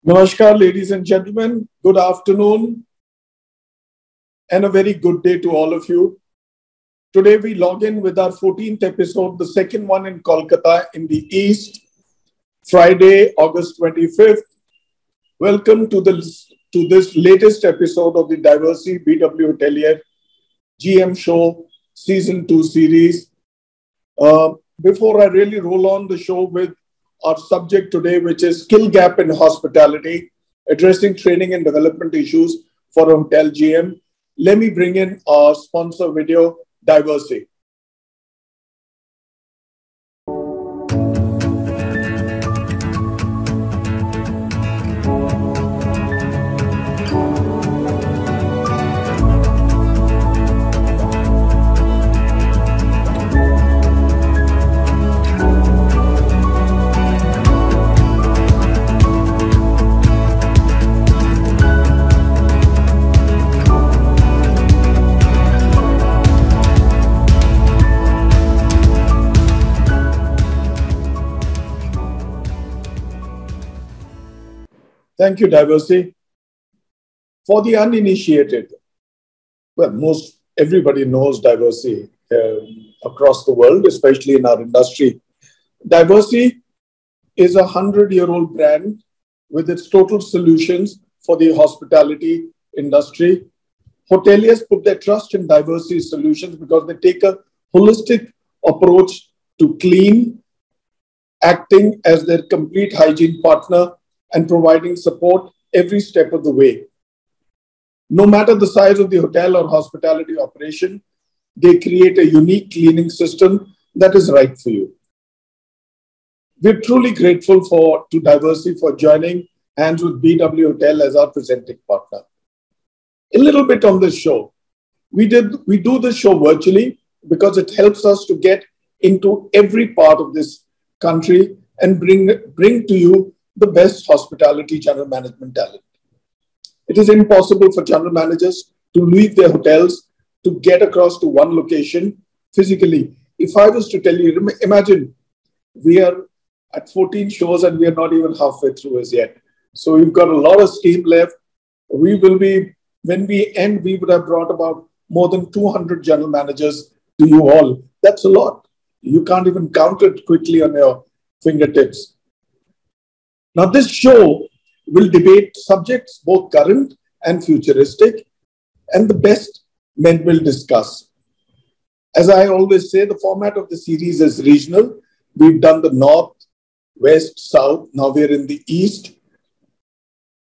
Namaskar, ladies and gentlemen. Good afternoon and a very good day to all of you. Today we log in with our 14th episode, the second one in Kolkata in the East, Friday, August 25th. Welcome to this latest episode of the Diversey BW Hotelier GM Show Season 2 series. Before I really roll on the show with our subject today, which is skill gap in hospitality, addressing training and development issues for a hotel GM, let me bring in our sponsor video, Diversey. Thank you, Diversey. For the uninitiated, well, everybody knows Diversey across the world, especially in our industry. Diversey is a 100-year-old brand with its total solutions for the hospitality industry. Hoteliers put their trust in Diversey solutions because they take a holistic approach to clean, acting as their complete hygiene partner, and providing support every step of the way. No matter the size of the hotel or hospitality operation, they create a unique cleaning system that is right for you. We're truly grateful to Diversey for joining hands with BW Hotel as our presenting partner. A little bit on this show. We do this show virtually because it helps us to get into every part of this country and bring to you the best hospitality general management talent. It is impossible for general managers to leave their hotels to get across to one location physically. If I was to tell you, imagine we are at 14 shows and we are not even halfway through as yet. So we've got a lot of steam left. When we end, we would have brought about more than 200 general managers to you all. That's a lot. You can't even count it quickly on your fingertips. Now, this show will debate subjects both current and futuristic, and the best men will discuss. As I always say, the format of the series is regional. We've done the North, West, South. Now we're in the East.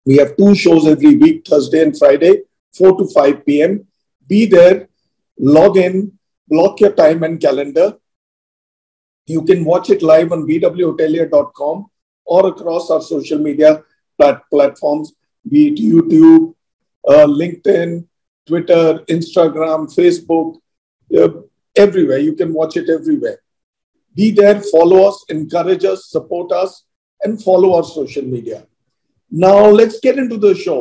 We have 2 shows every week, Thursday and Friday, 4 to 5 p.m. Be there, log in, block your time and calendar. You can watch it live on bwhotelier.com. or across our social media platforms, be it YouTube, LinkedIn, Twitter, Instagram, Facebook, everywhere. You can watch it everywhere. Be there, follow us, encourage us, support us, and follow our social media. Now, let's get into the show.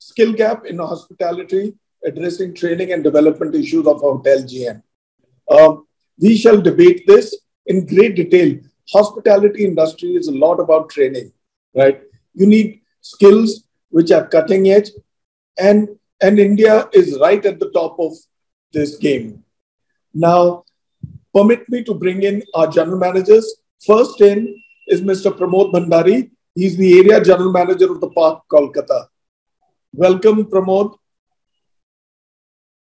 Skill gap in hospitality, addressing training and development issues of hotel GM. We shall debate this in great detail. Hospitality industry is a lot about training, right? You need skills which are cutting edge, and India is right at the top of this game. Now, permit me to bring in our general managers. First in is Mr. Pramode Bhandari. He's the area general manager of the Park, Kolkata. Welcome, Pramode.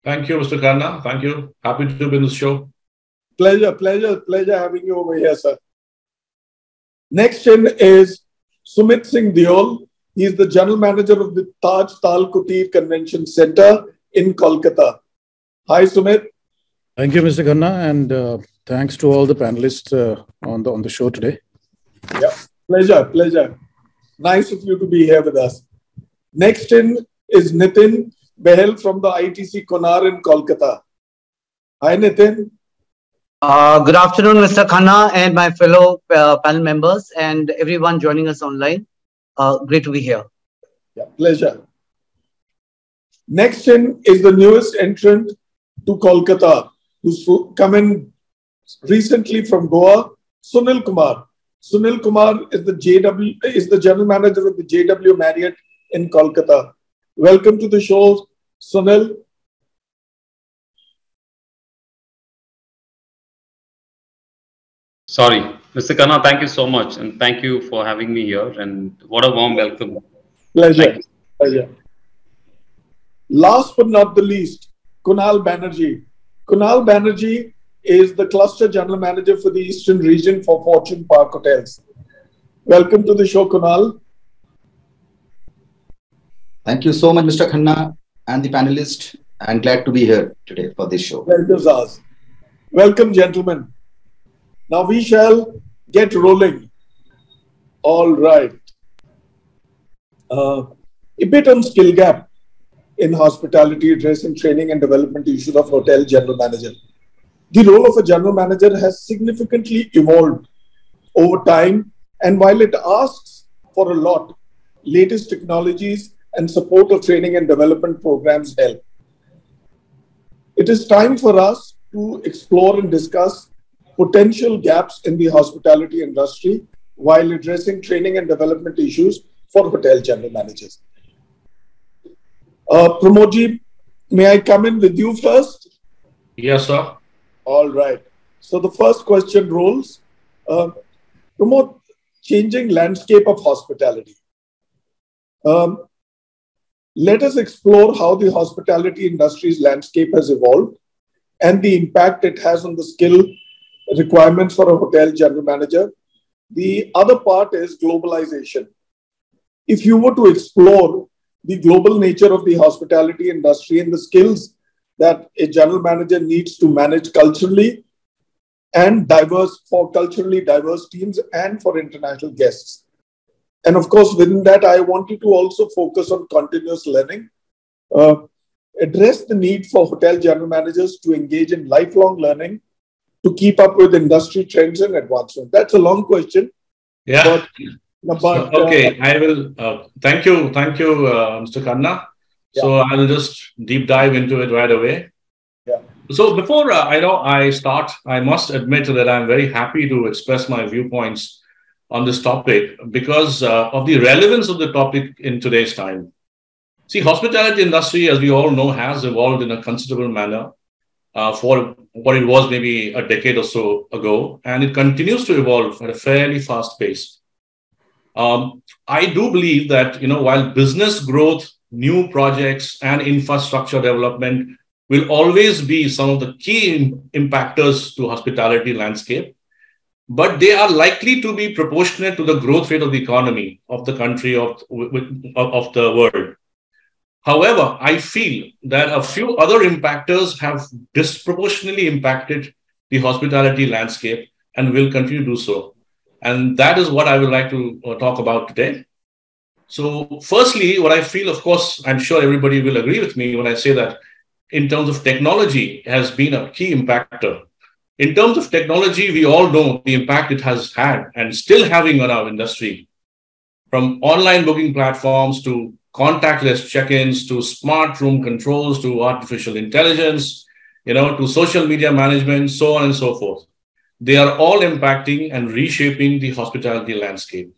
Thank you, Mr. Khanna. Thank you. Happy to be in this show. Pleasure having you over here, sir. Next in is Sumit Singh Deol. He is the general manager of the Taal Kutir Convention Center in Kolkata. Hi, Sumit. Thank you, Mr. Khanna, and thanks to all the panelists on the show today. Yeah, pleasure. Nice of you to be here with us. Next in is Nitin Bahl from the ITC Sonar in Kolkata. Hi, Nitin. Good afternoon, Mr. Khanna and my fellow panel members and everyone joining us online. Great to be here. Yeah, pleasure. Next in is the newest entrant to Kolkata, who's come in recently from Goa, Sunil Kumar. Sunil Kumar is the general manager of the JW Marriott in Kolkata. Welcome to the show, Sunil. Sorry, Mr. Khanna, thank you so much. And thank you for having me here. And what a warm welcome. Pleasure. Pleasure. Last but not the least, Kunal Banerjee. Kunal Banerjee is the cluster general manager for the Eastern region for Fortune Park Hotels. Welcome to the show, Kunal. Thank you so much, Mr. Khanna and the panelists. I'm glad to be here today for this show. Pleasure's ours. Welcome, gentlemen. Now we shall get rolling. All right. A bit on skill gap in hospitality, addressing training and development issues of hotel general manager. The role of a general manager has significantly evolved over time, and while it asks for a lot, latest technologies and support of training and development programs help. It is time for us to explore and discuss potential gaps in the hospitality industry while addressing training and development issues for hotel general managers. Pramode, may I come in with you first? Yes, sir. All right. So the first question rolls. Pramode, changing landscape of hospitality. Let us explore how the hospitality industry's landscape has evolved and the impact it has on the skill requirements for a hotel general manager. The other part is globalization. If you were to explore the global nature of the hospitality industry and the skills that a general manager needs to manage culturally and culturally diverse teams and for international guests. And of course, within that, I wanted to also focus on continuous learning, address the need for hotel general managers to engage in lifelong learning to keep up with industry trends and advancement. That's a long question. Yeah. But okay, I will. Thank you, Mr. Khanna. Yeah. So I'll just deep dive into it right away. Yeah. So before I start, I must admit that I'm very happy to express my viewpoints on this topic because of the relevance of the topic in today's time. See, hospitality industry, as we all know, has evolved in a considerable manner for what it was maybe a decade or so ago, and it continues to evolve at a fairly fast pace. I do believe that, while business growth, new projects, and infrastructure development will always be some of the key impactors to hospitality landscape, but they are likely to be proportionate to the growth rate of the economy of the country, of the world. However, I feel that a few other impactors have disproportionately impacted the hospitality landscape and will continue to do so. And that is what I would like to talk about today. So firstly, what I feel, of course, I'm sure everybody will agree with me when I say that in terms of technology has been a key impactor. In terms of technology, we all know the impact it has had and still having on our industry, from online booking platforms to contactless check-ins to smart room controls to artificial intelligence, to social media management, so on and so forth. They are all impacting and reshaping the hospitality landscape.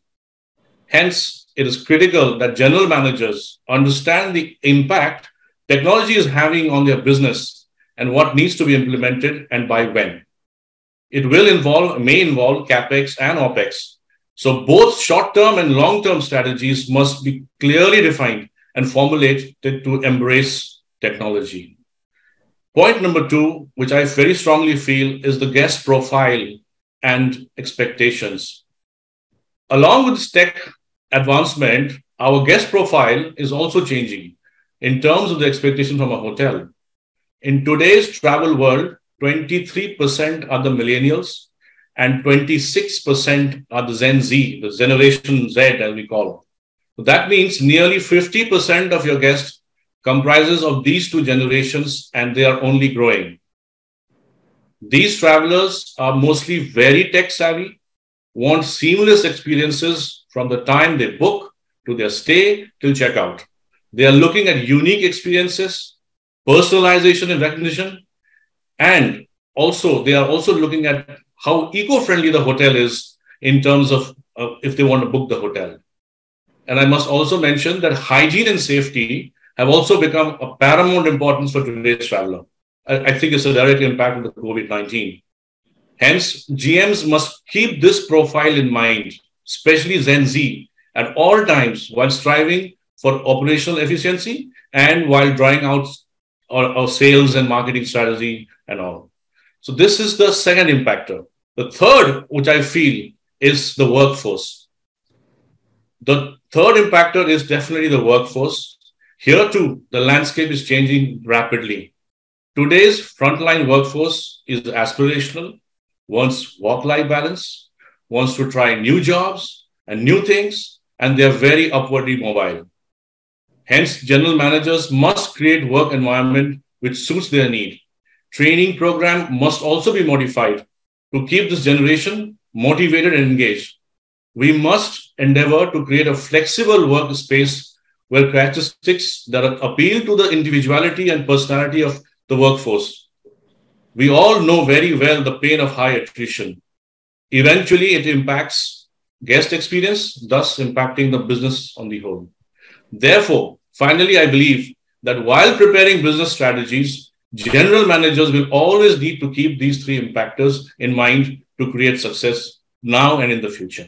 Hence, it is critical that general managers understand the impact technology is having on their business and what needs to be implemented and by when. It may involve CapEx and OpEx. So both short-term and long-term strategies must be clearly defined and formulated to embrace technology. Point number 2, which I very strongly feel, is the guest profile and expectations. Along with this tech advancement, our guest profile is also changing in terms of the expectation from a hotel. In today's travel world, 23% are the millennials and 26% are the Gen Z, the Generation Z as we call it. So that means nearly 50% of your guests comprises of these two generations, and they are only growing. These travelers are mostly very tech savvy, want seamless experiences from the time they book to their stay till checkout. They are looking at unique experiences, personalization and recognition, and also they are also looking at how eco-friendly the hotel is in terms of if they want to book the hotel. And I must also mention that hygiene and safety have also become a paramount importance for today's traveler. I think it's a direct impact of the COVID-19. Hence, GMs must keep this profile in mind, especially Gen Z, at all times while striving for operational efficiency and while drawing out our sales and marketing strategy and all. So this is the second impactor. The third, which I feel, is the workforce. The third impactor is definitely the workforce. Here too, the landscape is changing rapidly. Today's frontline workforce is aspirational, wants work-life balance, wants to try new jobs and new things, and they are very upwardly mobile. Hence, general managers must create work environment which suits their need. Training program must also be modified to keep this generation motivated and engaged. We must endeavor to create a flexible workspace where characteristics that appeal to the individuality and personality of the workforce. We all know very well the pain of high attrition. Eventually, it impacts guest experience, thus impacting the business on the whole. Therefore, finally, I believe that while preparing business strategies, general managers will always need to keep these three impactors in mind to create success now and in the future.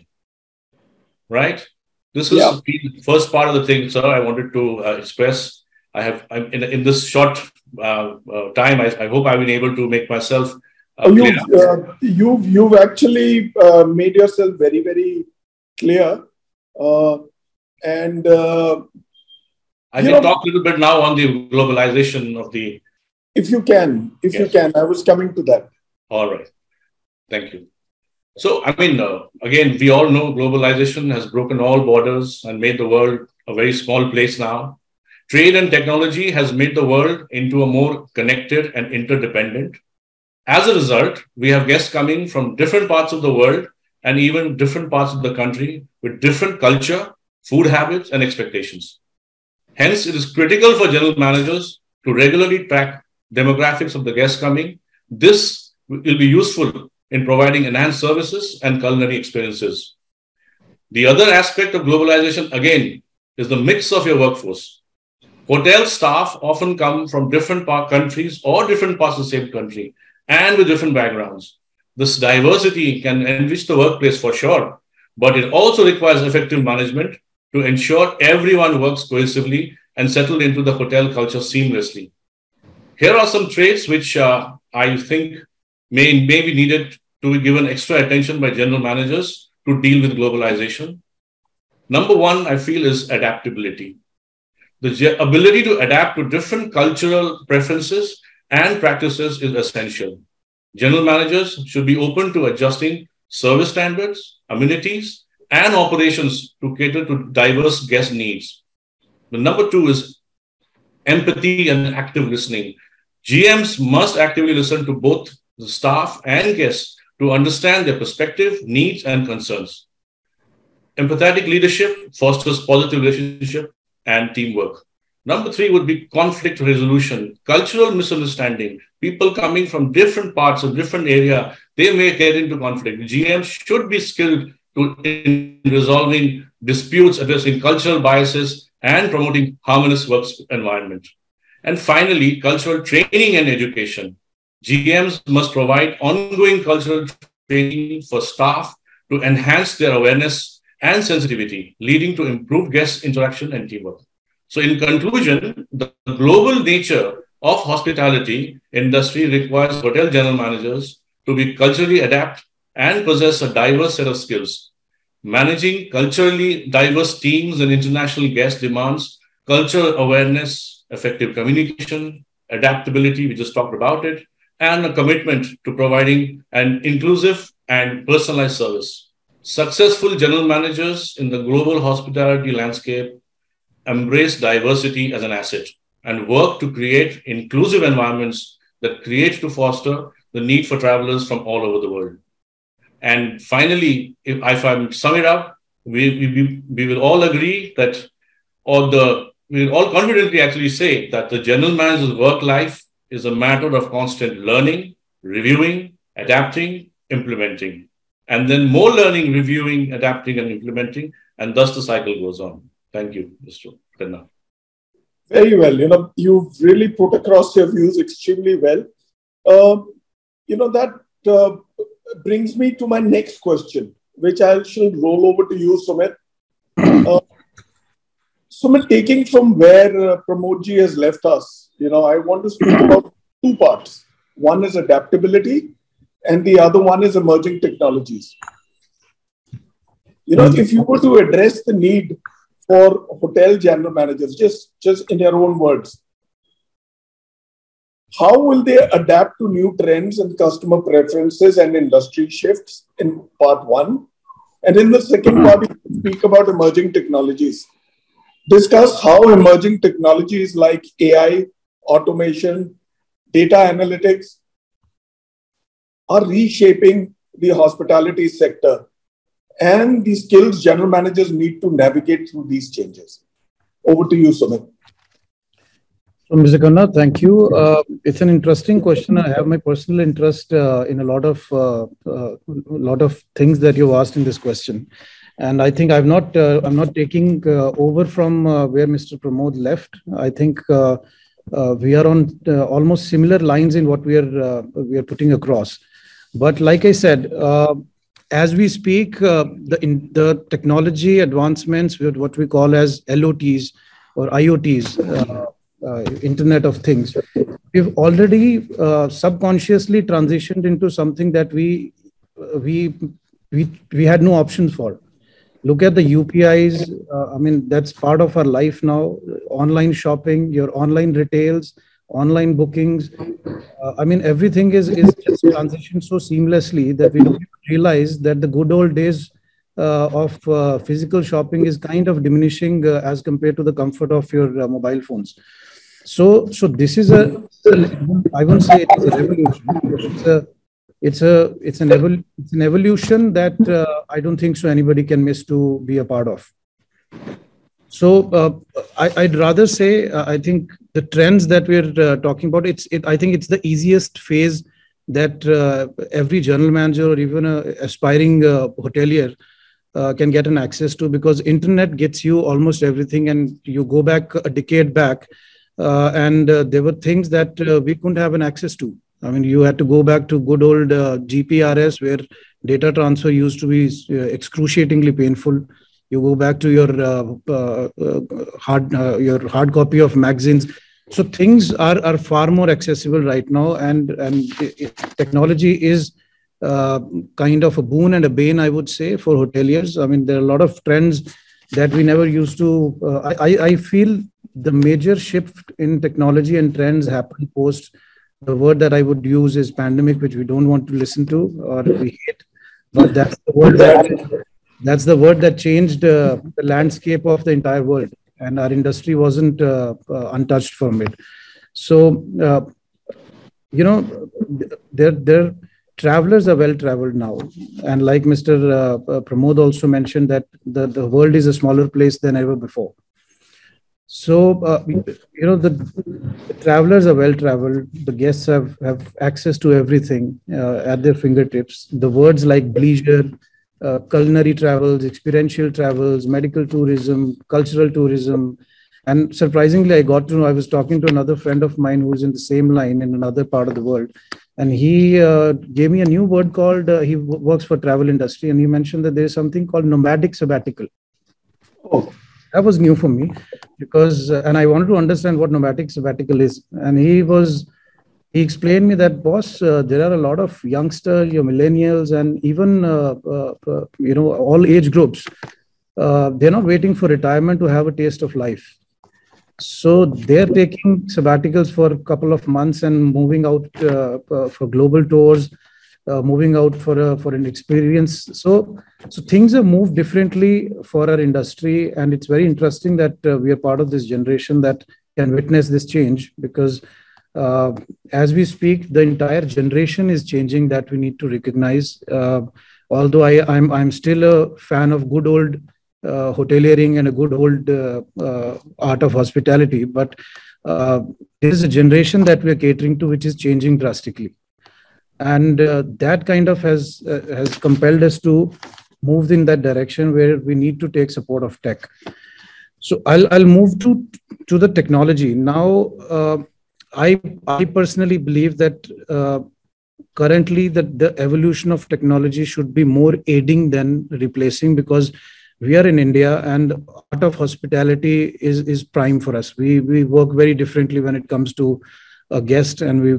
Right? This is the first part of the thing, sir, I wanted to express. In this short time, I hope I've been able to make myself clear. You've actually made yourself very, very clear. I can talk a little bit now on the globalization of the... If you can, I was coming to that. All right. Thank you. So, again, we all know globalization has broken all borders and made the world a very small place now. Trade and technology has made the world into a more connected and interdependent. As a result, we have guests coming from different parts of the world and even different parts of the country with different culture, food habits, and expectations. Hence, it is critical for general managers to regularly track demographics of the guests coming. This will be useful in providing enhanced services and culinary experiences. The other aspect of globalization, again, is the mix of your workforce. Hotel staff often come from different countries or different parts of the same country and with different backgrounds. This diversity can enrich the workplace for sure, but it also requires effective management to ensure everyone works cohesively and settle into the hotel culture seamlessly. Here are some traits which I think may be needed to be given extra attention by general managers to deal with globalization. Number one, I feel, is adaptability. The ability to adapt to different cultural preferences and practices is essential. General managers should be open to adjusting service standards, amenities, and operations to cater to diverse guest needs. The number two is empathy and active listening. GMs must actively listen to both the staff and guests to understand their perspective, needs, and concerns. Empathetic leadership fosters positive relationship and teamwork. Number three would be conflict resolution, cultural misunderstanding. People coming from different parts of different area, they may get into conflict. GMs should be skilled in resolving disputes, addressing cultural biases, and promoting harmonious work environment. And finally, cultural training and education. GMs must provide ongoing cultural training for staff to enhance their awareness and sensitivity, leading to improved guest interaction and teamwork. So in conclusion, the global nature of hospitality industry requires hotel general managers to be culturally adept and possess a diverse set of skills. Managing culturally diverse teams and international guest demands cultural awareness, effective communication, adaptability, we just talked about it, and a commitment to providing an inclusive and personalized service. Successful general managers in the global hospitality landscape embrace diversity as an asset and work to create inclusive environments that create to foster the need for travelers from all over the world. And finally, if I sum it up, we will all agree that, we will all confidently actually say that the general manager's work life is a matter of constant learning, reviewing, adapting, implementing. and then more learning, reviewing, adapting, and implementing, and thus the cycle goes on. Thank you, Mr. Khanna. Very well. You've really put across your views extremely well. That brings me to my next question, which I shall roll over to you, Sumit. Sumit, taking from where Pramode has left us, I want to speak about two parts. One is adaptability, and the other one is emerging technologies. If you were to address the need for hotel general managers, just in your own words, how will they adapt to new trends and customer preferences and industry shifts in part one? And in the second part, you speak about emerging technologies. Discuss how emerging technologies like AI, automation, data analytics are reshaping the hospitality sector and the skills general managers need to navigate through these changes. Over to you, Sumit. So, Mr. Khanna, thank you. It's an interesting question. I have my personal interest in a lot of things that you've asked in this question, and I think I'm not taking over from where Mr. Pramode left. I think we are on almost similar lines in what we are putting across. But like I said, as we speak, the technology advancements with what we call as LOTs or IoTs. Internet of Things, we've already subconsciously transitioned into something that we had no options for. Look at the UPIs. I mean, that's part of our life now. Online shopping, your online retails, online bookings. I mean, everything is just transitioned so seamlessly that we don't even realize that the good old days of physical shopping is kind of diminishing as compared to the comfort of your mobile phones. So this is I won't say it is a revolution. It's an evolution that I don't think so anybody can miss to be a part of. So I'd rather say I think the trends that we're talking about, I think it's the easiest phase that every general manager or even an aspiring hotelier can get an access to, because internet gets you almost everything. And you go back a decade back, and there were things that we couldn't have an access to. I mean, you had to go back to good old GPRS, where data transfer used to be excruciatingly painful. You go back to your hard copy of magazines. So things are far more accessible right now, and technology is kind of a boon and a bane, I would say, for hoteliers. I mean, there are a lot of trends that we never used to. I feel the major shift in technology and trends happened post. The word that I would use is pandemic, which we don't want to listen to or we hate, but that's the word that changed the landscape of the entire world, and our industry wasn't untouched from it. So their travelers are well traveled now, and like Mr. Pramode also mentioned, that the world is a smaller place than ever before. So, the travelers are well traveled. The guests have access to everything at their fingertips. The words like leisure, culinary travels, experiential travels, medical tourism, cultural tourism. And surprisingly, I was talking to another friend of mine who's in the same line in another part of the world. And he gave me a new word called, he works for travel industry. And he mentioned that there's something called nomadic sabbatical. Oh. That was new for me, because, and I wanted to understand what nomadic sabbatical is. And he explained me that, boss, there are a lot of youngsters, your millennials, and even, all age groups. They're not waiting for retirement to have a taste of life. So they're taking sabbaticals for a couple of months and moving out for global tours, moving out for an experience. So things have moved differently for our industry, and it's very interesting that we are part of this generation that can witness this change, because as we speak, the entire generation is changing, that we need to recognize. Although I'm still a fan of good old hoteliering and a good old art of hospitality, but there is a generation that we are catering to which is changing drastically. And that kind of has compelled us to move in that direction where we need to take support of tech. So I'll move to the technology now. I personally believe that currently that the evolution of technology should be more aiding than replacing, because we are in India and art of hospitality is prime for us. We work very differently when it comes to a guest, and we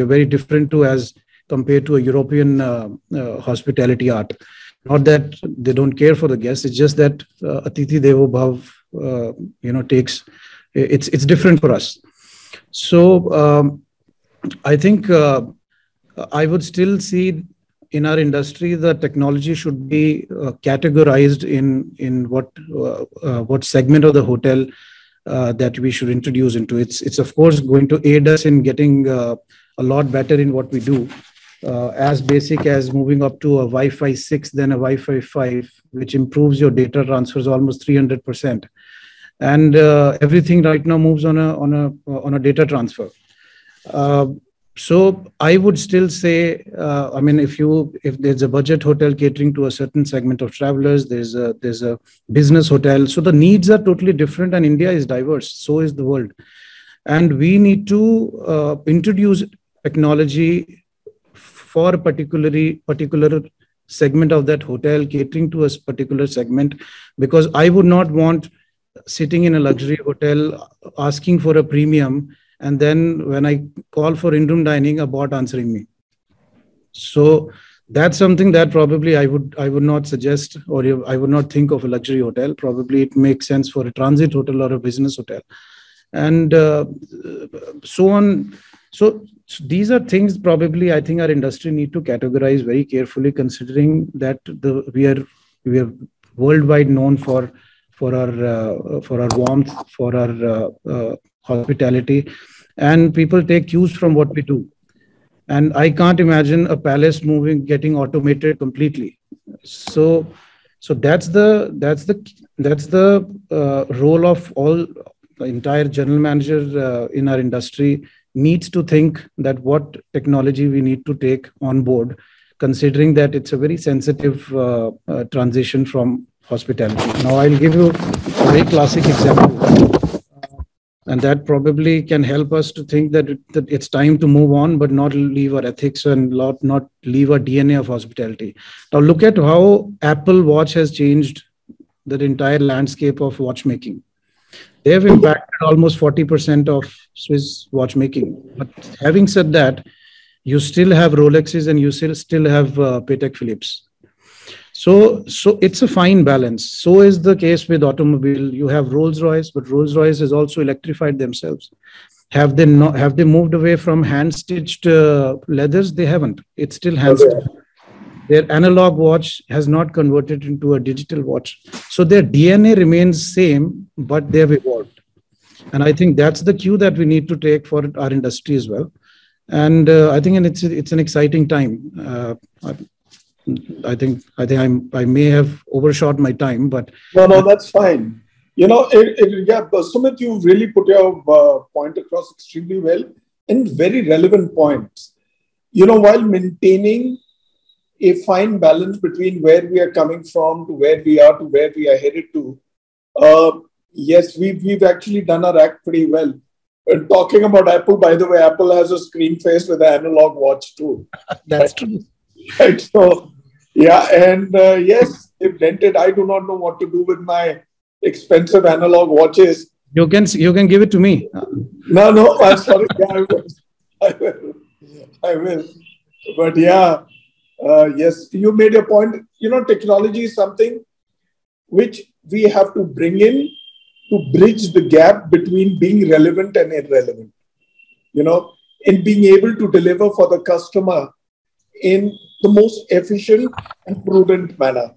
are very different to as compared to a European hospitality art. Not that they don't care for the guests, it's just that Atithi Devo Bhav, takes it's different for us. So I think I would still see in our industry the technology should be categorized in what segment of the hotel that we should introduce into. It's of course going to aid us in getting a lot better in what we do. As basic as moving up to a Wi-Fi 6, then a Wi-Fi 5, which improves your data transfers almost 300%. And everything right now moves on a data transfer. So I would still say, if there's a budget hotel catering to a certain segment of travelers, there's a business hotel. So the needs are totally different, and India is diverse. So is the world, and we need to introduce technology for a particular segment of that hotel, catering to a particular segment, because I would not want sitting in a luxury hotel asking for a premium, and then when I call for in-room dining, a bot answering me. So that's something that probably I would not suggest, or I would not think of a luxury hotel. Probably it makes sense for a transit hotel or a business hotel, and so on. So these are things probably I think our industry need to categorize very carefully, considering that we are worldwide known for our warmth, for our hospitality, and people take cues from what we do. And I can't imagine a palace getting automated completely. So that's the role of all the entire general manager in our industry needs to think that what technology we need to take on board, considering that it's a very sensitive transition from hospitality. Now I'll give you a very classic example, and that probably can help us to think that it's time to move on, but not leave our ethics and not leave our DNA of hospitality. Now look at how Apple Watch has changed the entire landscape of watchmaking. They have impacted almost 40% of Swiss watchmaking. But having said that, you still have Rolexes and you still have Patek Philippes. So it's a fine balance. So is the case with automobile. You have Rolls-Royce, but Rolls-Royce has also electrified themselves. Have they moved away from hand-stitched leathers? They haven't. It's still hand-stitched. Their analog watch has not converted into a digital watch. So their DNA remains same, but they have evolved. And I think that's the cue that we need to take for our industry as well. And I think it's an exciting time. I think I may have overshot my time, but no, that's fine. Sumit, you really put your point across extremely well and very relevant points. While maintaining a fine balance between where we are coming from to where we are to where we are headed to, yes, we've actually done our act pretty well. And talking about Apple, by the way, Apple has a screen face with an analog watch too. That's true. Right. So, yeah. And yes, if rented, I do not know what to do with my expensive analog watches. You can give it to me. No, I'm sorry. Yeah, I will. But yeah, yes, you made a point. Technology is something which we have to bring in to bridge the gap between being relevant and irrelevant. In being able to deliver for the customer in the most efficient and prudent manner.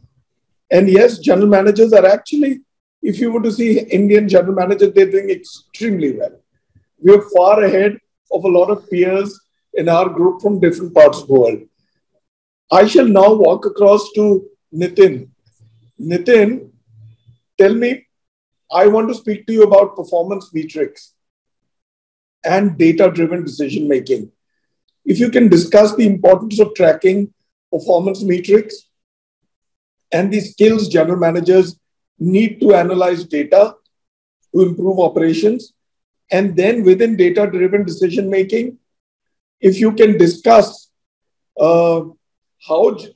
And yes, general managers are actually, if you were to see Indian general managers, they're doing extremely well. We are far ahead of a lot of peers in our group from different parts of the world. I shall now walk across to Nitin. Nitin, tell me, I want to speak to you about performance metrics and data-driven decision-making. If you can discuss the importance of tracking performance metrics and the skills general managers need to analyze data to improve operations, and then within data-driven decision-making, if you can discuss how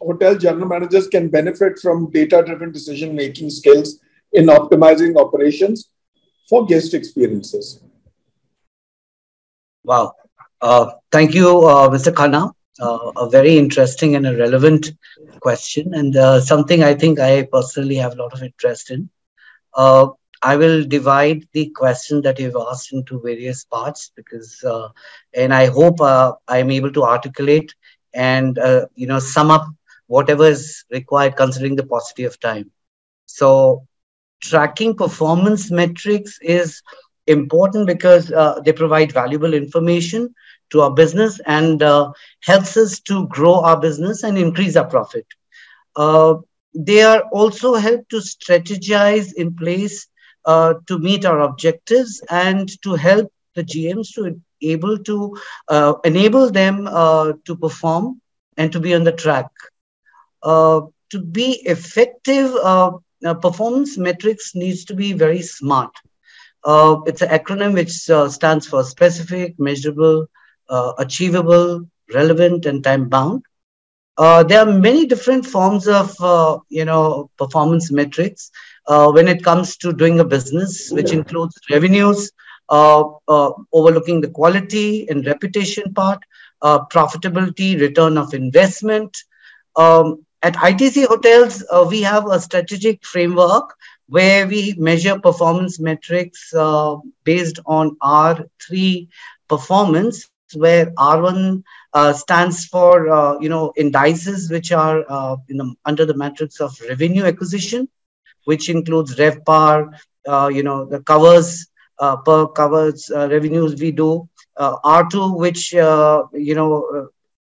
hotel general managers can benefit from data-driven decision-making skills in optimizing operations for guest experiences. Wow. Thank you, Mr. Khanna. A very interesting and a relevant question, and something I think I personally have a lot of interest in. I will divide the question that you've asked into various parts because, and I hope I'm able to articulate and sum up whatever is required considering the paucity of time. So, tracking performance metrics is important because they provide valuable information to our business and helps us to grow our business and increase our profit. They are also help to strategize in place to meet our objectives and to help the GMs to able to enable them to perform and to be on the track. To be effective, performance metrics needs to be very smart. It's an acronym which stands for specific, measurable, achievable, relevant, and time bound. There are many different forms of performance metrics when it comes to doing a business, which includes revenues, overlooking the quality and reputation part, profitability, return of investment. At ITC Hotels, we have a strategic framework where we measure performance metrics based on R3 performance, where R1 stands for indices which are under the matrix of revenue acquisition, which includes RevPAR, the covers per covers revenues we do. R2, which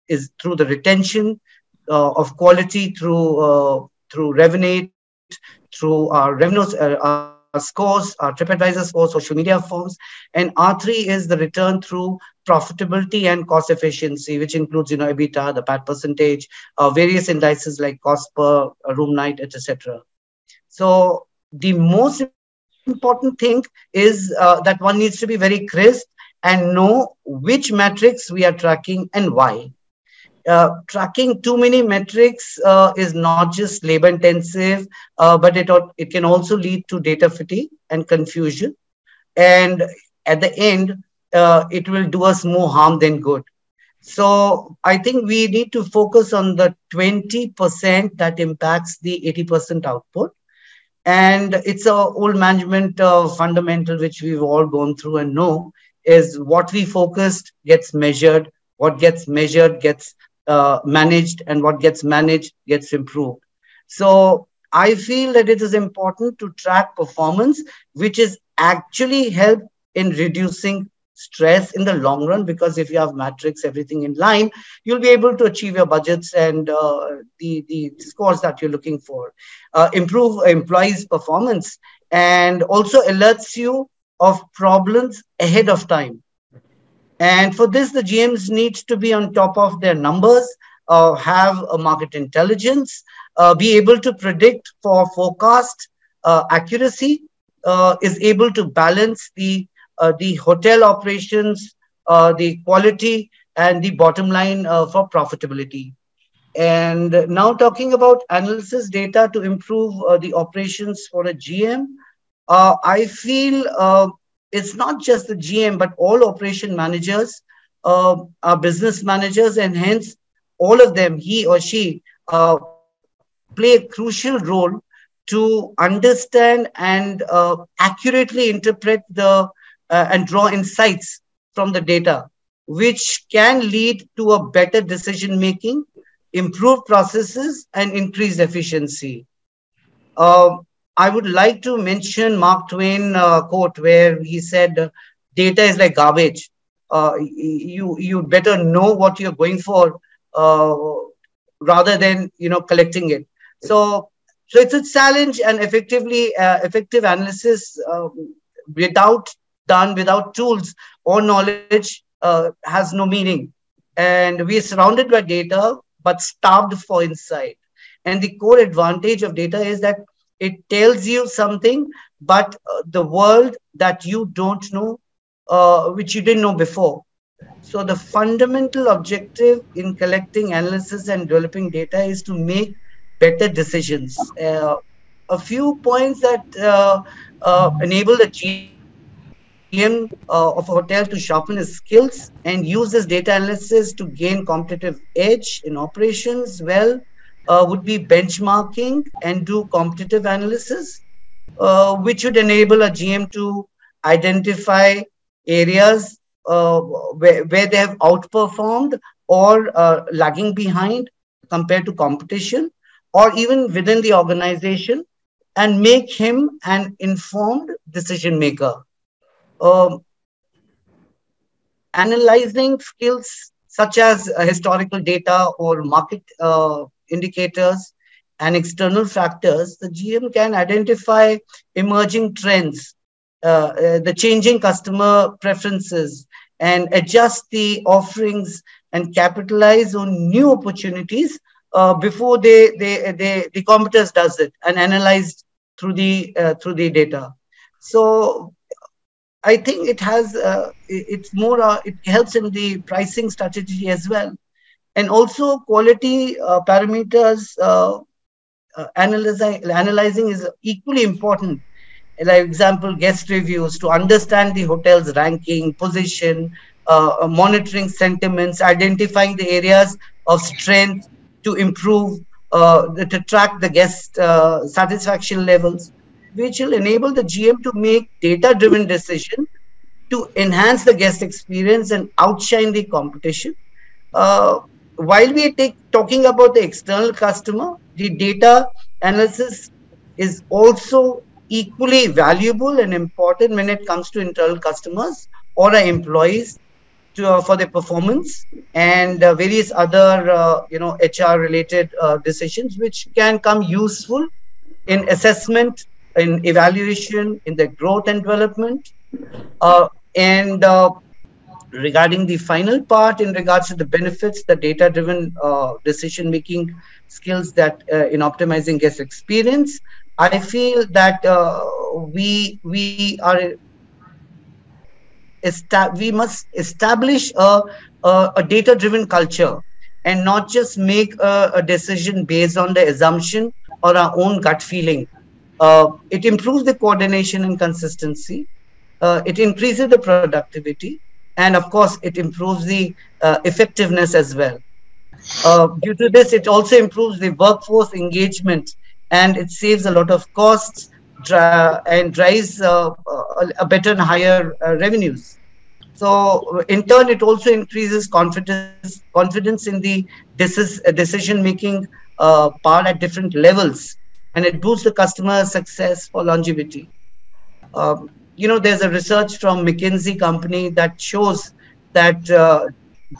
is through the retention of quality through Revenate, through our revenues, our scores, our TripAdvisor scores, social media forms, and R3 is the return through profitability and cost efficiency, which includes EBITDA, the PAT percentage, various indices like cost per room night, etc. So the most important thing is that one needs to be very crisp and know which metrics we are tracking and why. Tracking too many metrics is not just labor intensive, but it can also lead to data fatigue and confusion. And at the end, it will do us more harm than good. So I think we need to focus on the 20% that impacts the 80% output. And it's a old management fundamental, which we've all gone through and know, is what we focused gets measured, what gets measured gets managed, and what gets managed gets improved. So I feel that it is important to track performance, which is actually help in reducing stress in the long run, because if you have metrics, everything in line, you'll be able to achieve your budgets and the scores that you're looking for. Improve employees' performance and also alerts you of problems ahead of time. And for this, the GMs need to be on top of their numbers, have a market intelligence, be able to predict for forecast accuracy, is able to balance the hotel operations, the quality, and the bottom line for profitability. And now talking about analysis data to improve the operations for a GM, I feel it's not just the GM, but all operation managers are business managers, and hence all of them, he or she, play a crucial role to understand and accurately interpret and draw insights from the data, which can lead to a better decision making, improved processes, and increased efficiency. I would like to mention Mark Twain quote where he said, "Data is like garbage. You better know what you're going for rather than collecting it." So it's a challenge, and effective analysis without tools or knowledge has no meaning. and we are surrounded by data, but starved for insight. And the core advantage of data is that it tells you something, but the world that you don't know, which you didn't know before. So the fundamental objective in collecting analysis and developing data is to make better decisions. A few points that enable the GM of a hotel to sharpen his skills and use this data analysis to gain competitive edge in operations would be benchmarking and do competitive analysis, which would enable a GM to identify areas where they have outperformed or lagging behind compared to competition, or even within the organization, and make him an informed decision maker. Um, Analyzing skills such as historical data or market indicators and external factors, the GM can identify emerging trends, the changing customer preferences, and adjust the offerings and capitalize on new opportunities before the competitors does it and analyzed through the data. So I think it has it helps in the pricing strategy as well, and also quality parameters analyzing is equally important. Like example, guest reviews to understand the hotel's ranking, position, monitoring sentiments, identifying the areas of strength to improve, to track the guest satisfaction levels, which will enable the GM to make data-driven decisions to enhance the guest experience and outshine the competition. Uh, while we are talking about the external customer, the data analysis is also equally valuable and important when it comes to internal customers or our employees for their performance and various other HR related decisions, which can come useful in assessment, in evaluation, in the growth and development. And regarding the final part in regards to the benefits, the data driven decision making skills that in optimizing guest experience, I feel that we must establish a data driven culture and not just make a decision based on the assumption or our own gut feeling. It improves the coordination and consistency. It increases the productivity, and of course, it improves the effectiveness as well. Due to this, it also improves the workforce engagement, and it saves a lot of costs and drives a better and higher revenues. So, in turn, it also increases confidence in the decision-making part at different levels, and it boosts the customer success for longevity. There's a research from McKinsey company that shows that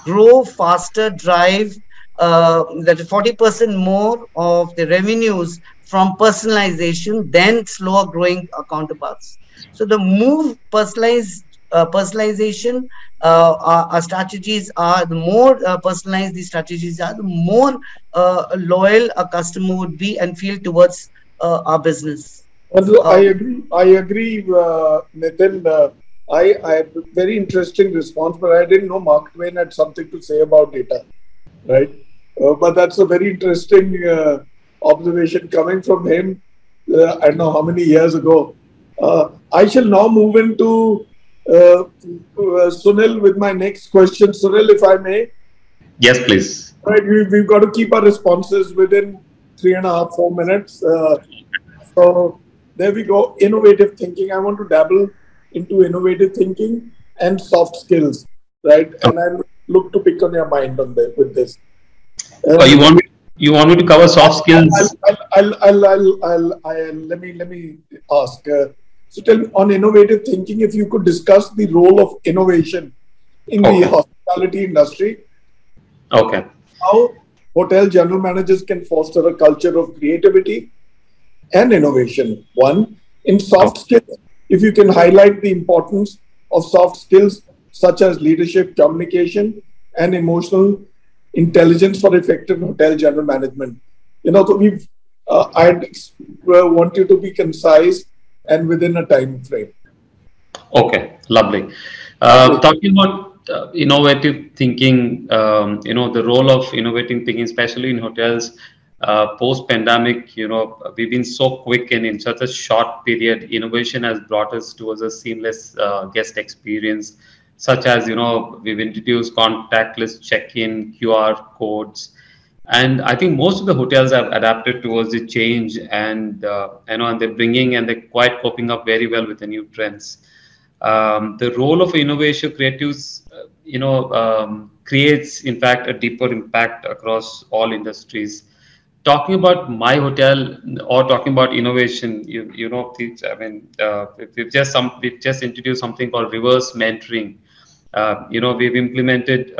grow faster drive that 40% more of the revenues from personalization than slower growing counterparts. So the move personalization, our strategies are, the more personalized these strategies are, the more loyal a customer would be and feel towards our business. I agree, Nitin. I have a very interesting response, but I didn't know Mark Twain had something to say about data, right? But that's a very interesting observation coming from him. I don't know how many years ago. I shall now move into Sunil with my next question. Sunil, if I may. Yes, please. Right, we've got to keep our responses within 3.5, 4 minutes. So there we go. Innovative thinking. I want to dabble into innovative thinking and soft skills, right? And I look to pick on your mind on this with this. You want me to cover soft skills? Let me ask. So tell me, on innovative thinking, if you could discuss the role of innovation in the hospitality industry. Okay. How hotel general managers can foster a culture of creativity and innovation. One, in soft skills, if you can highlight the importance of soft skills such as leadership, communication, and emotional intelligence for effective hotel general management. So I'd want you to be concise and within a time frame. Okay, lovely. Talking about innovative thinking, the role of innovating thinking, especially in hotels, post-pandemic, we've been so quick and in such a short period, innovation has brought us towards a seamless guest experience, such as, we've introduced contactless check-in, QR codes, and I think most of the hotels have adapted towards the change, and and they're bringing and they're quite coping up very well with the new trends. The role of innovation creatives, creates, in fact, a deeper impact across all industries. Talking about my hotel or talking about innovation, we've just introduced something called reverse mentoring. We've implemented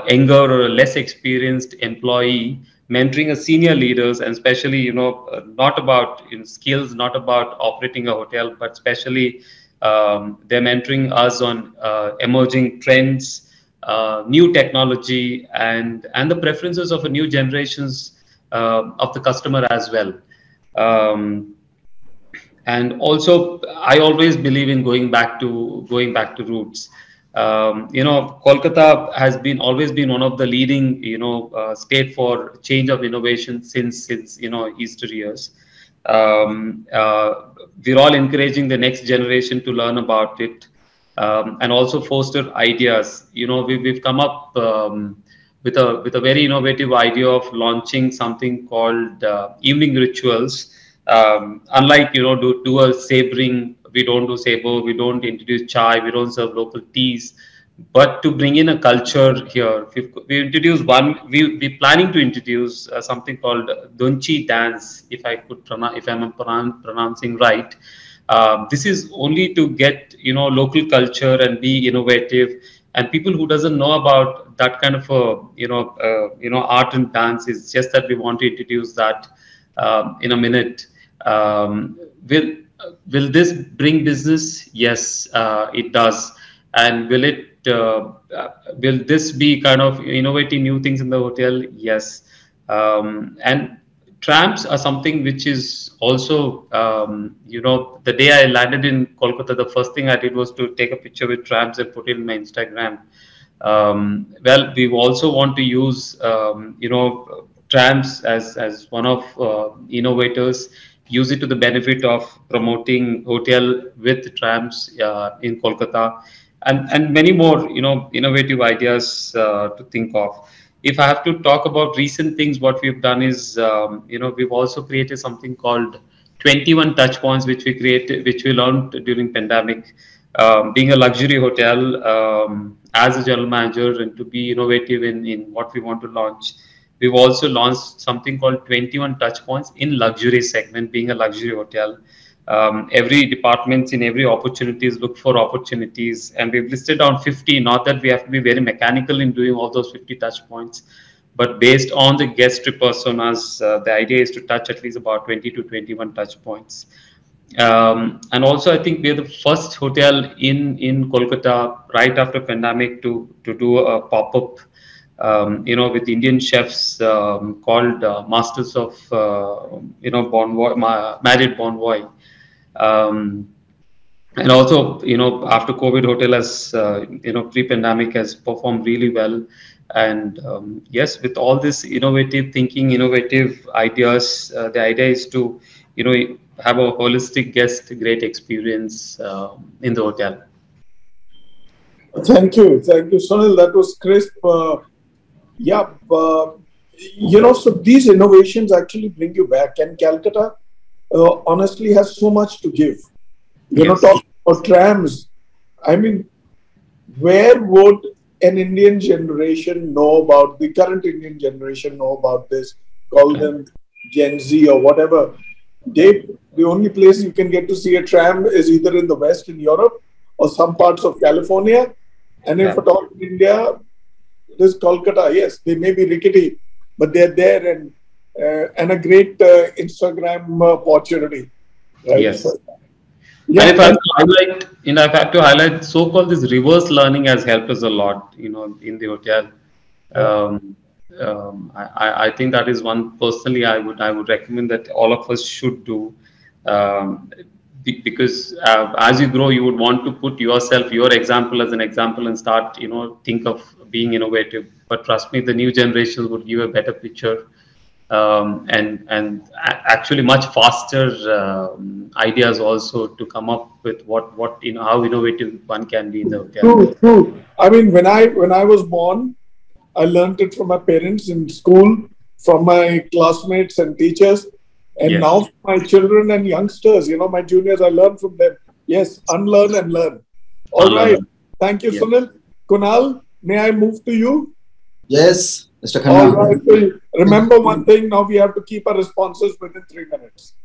younger or less experienced employee mentoring a senior leaders, and especially, not about skills, not about operating a hotel, but especially they're mentoring us on emerging trends, new technology, and the preferences of a new generations of the customer as well. And also, I always believe in going back to roots. Kolkata has always been one of the leading state for change of innovation since Easter years. We're all encouraging the next generation to learn about it, and also foster ideas. We've come up with a very innovative idea of launching something called evening rituals. Unlike do a savoring, we don't do sabor, we don't introduce chai, we don't serve local teas, but to bring in a culture here, we introduced we're planning to introduce something called Dunchi dance, if I'm pronouncing right. This is only to get local culture and be innovative, and people who doesn't know about that kind of art and dance. Is just that we want to introduce that in a minute. Will this bring business? Yes, it does. And will this be kind of innovating new things in the hotel? Yes. And trams are something which is also, the day I landed in Kolkata, the first thing I did was to take a picture with trams and put it in my Instagram. Well, we also want to use, trams as one of innovators, use it to the benefit of promoting hotel with trams in Kolkata, and many more innovative ideas to think of. If I have to talk about recent things, what we've done is we've also created something called 21 touch points, which we learned during pandemic. Being a luxury hotel, as a general manager, and to be innovative in what we want to launch, we've also launched something called 21 touch points in luxury segment. Being a luxury hotel, every departments in every opportunities look for opportunities, and we've listed down 50. Not that we have to be very mechanical in doing all those 50 touch points, but based on the guest personas, the idea is to touch at least about 20 to 21 touch points. And also, I think we're the first hotel in Kolkata right after pandemic to do a pop-up, with Indian chefs, called Masters of Marriott Bonvoy. And also, after COVID, hotel has pre-pandemic has performed really well. And yes, with all this innovative thinking, innovative ideas, the idea is to have a holistic guest great experience in the hotel. Thank you, Sunil. That was crisp. So these innovations actually bring you back, and Calcutta honestly has so much to give. Yes. Talking about trams, I mean, where would an Indian generation know about, the current Indian generation know about this? Call them Gen Z or whatever. The only place you can get to see a tram is either in the West in Europe or some parts of California. And if at all in India, this Kolkata, yes, they may be rickety, but they're there, and a great Instagram opportunity. Right? Yes. And if I have to highlight, if I have to highlight, so-called this reverse learning has helped us a lot, in the hotel. I think that is one personally I would recommend that all of us should do, because as you grow, you would want to put yourself, your example as an example, and start think of being innovative. But trust me, the new generation would give a better picture, and actually much faster ideas also to come up with what how innovative one can be in the hotel. True. I mean, when I was born, I learned it from my parents in school, from my classmates and teachers, and Yes. now my children and youngsters, my juniors, I learn from them. Yes, unlearn and learn. All right. Thank you, Yes. Sunil. Kunal, may I move to you? Yes, Mr. All Khanna. right. So remember one thing, now we have to keep our responses within 3 minutes.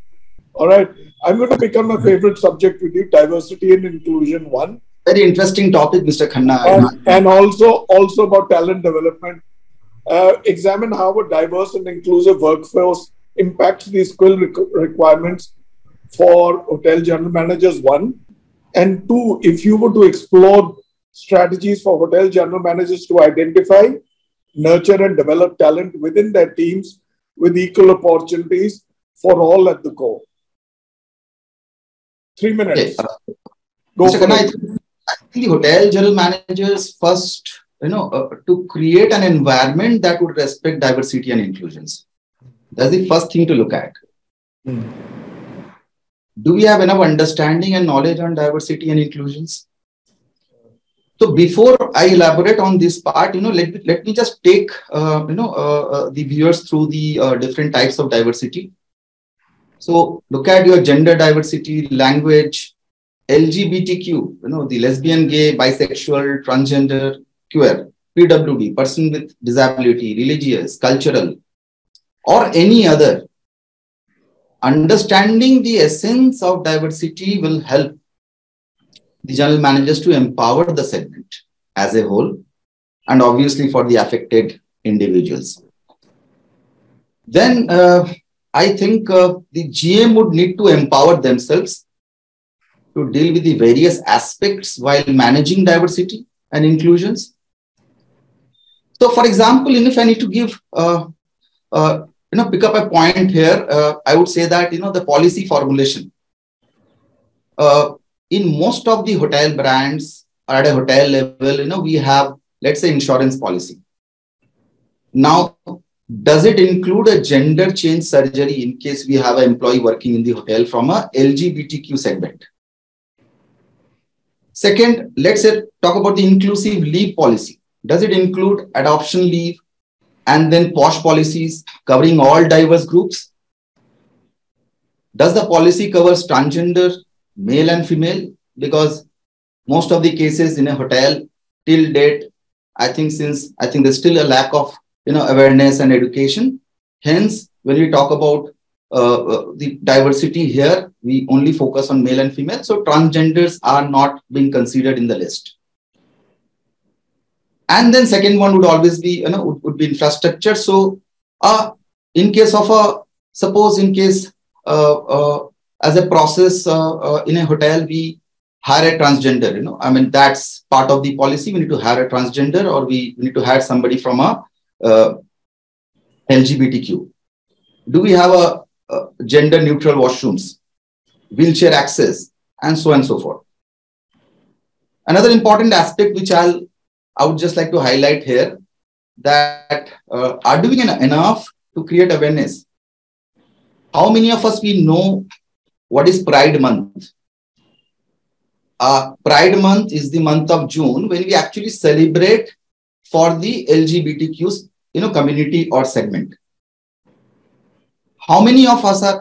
All right. I'm going to pick on my favorite subject with you, diversity and inclusion 1. Very interesting topic, Mr. Khanna. And also about talent development. Examine how a diverse and inclusive workforce impacts the skill requirements for hotel general managers, 1. And 2, if you were to explore strategies for hotel general managers to identify, nurture and develop talent within their teams with equal opportunities for all at the core. 3 minutes. Okay. Go Mr. for Khanna, it. I think the hotel general managers first, to create an environment that would respect diversity and inclusions. That's the first thing to look at. Do we have enough understanding and knowledge on diversity and inclusions? So before I elaborate on this part, let me just take, the viewers through the different types of diversity. So look at your gender diversity, language, LGBTQ, the lesbian, gay, bisexual, transgender, queer, PWD, person with disability, religious, cultural, or any other. Understanding the essence of diversity will help the general managers to empower the segment as a whole, and obviously for the affected individuals. Then I think the GM would need to empower themselves to deal with the various aspects while managing diversity and inclusions. So, for example, if I need to give, pick up a point here, I would say that, the policy formulation. In most of the hotel brands or at a hotel level, we have, let's say, insurance policy. Now, does it include a gender change surgery in case we have an employee working in the hotel from a LGBTQ segment? Second, let's talk about the inclusive leave policy. Does it include adoption leave and then POSH policies covering all diverse groups? Does the policy cover transgender, male and female? Because most of the cases in a hotel till date, I think there's still a lack of awareness and education. Hence, when we talk about the diversity here, we only focus on male and female. So transgenders are not being considered in the list. And then second one would always be, would be infrastructure. So in case of suppose in case as a process in a hotel, we hire a transgender, I mean, that's part of the policy. We need to hire a transgender, or we need to hire somebody from a LGBTQ. Do we have a gender neutral washrooms, wheelchair access, and so on and so forth? Another important aspect which I would just like to highlight here, that are doing enough to create awareness. How many of us we know what is Pride Month? Pride Month is the month of June when we actually celebrate for the LGBTQ community or segment. How many of us are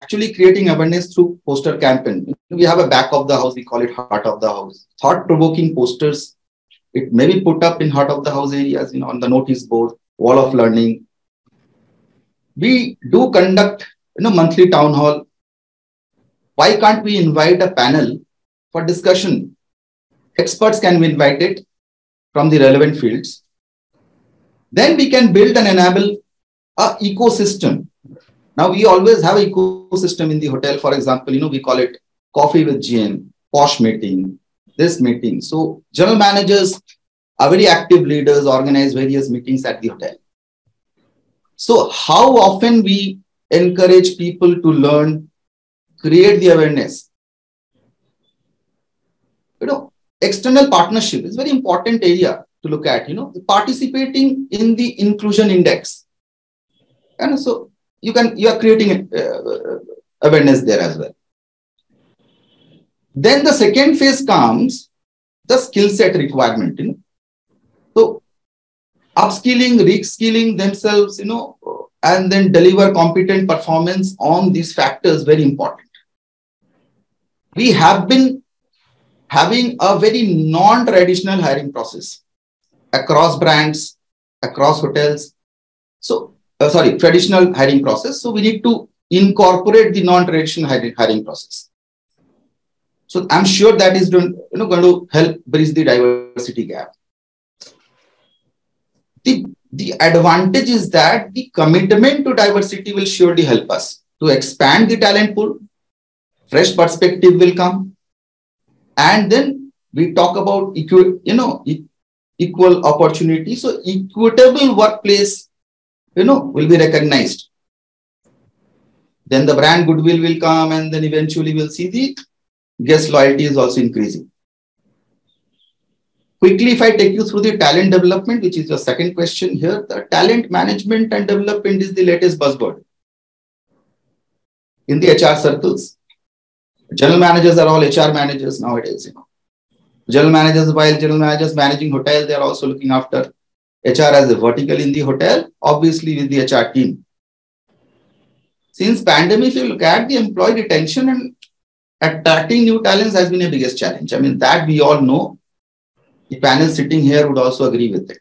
actually creating awareness through poster campaign? We have a back of the house, we call it heart of the house. Thought-provoking posters. It may be put up in heart of the house areas, on the notice board, wall of learning. We do conduct, monthly town hall. Why can't we invite a panel for discussion? Experts can be invited from the relevant fields. Then we can build and enable an ecosystem. Now we always have an ecosystem in the hotel. For example, we call it coffee with GM, posh meeting, this meeting. So general managers are very active leaders, organize various meetings at the hotel. So how often we encourage people to learn, create the awareness. External partnership is very important area to look at, participating in the inclusion index. And so you are creating awareness there as well. Then the second phase comes the skill set requirement, So upskilling, reskilling themselves, and then deliver competent performance on these factors, very important. We have been having a very non-traditional hiring process across brands, across hotels. So, traditional hiring process. So we need to incorporate the non-traditional hiring process. So I'm sure that is going to help bridge the diversity gap. The advantage is that the commitment to diversity will surely help us to expand the talent pool. Fresh perspective will come. And then we talk about equal opportunity. So equitable workplace, will be recognized. Then the brand goodwill will come, and then eventually we'll see the guest loyalty is also increasing. Quickly, if I take you through the talent development, which is your second question here, the talent management and development is the latest buzzword in the HR circles. General managers are all HR managers nowadays. General managers, while general managers managing hotel, they are also looking after HR as a vertical in the hotel, obviously with the HR team. Since pandemic, if you look at the employee retention and attracting new talents has been a biggest challenge. I mean, that we all know. The panel sitting here would also agree with it.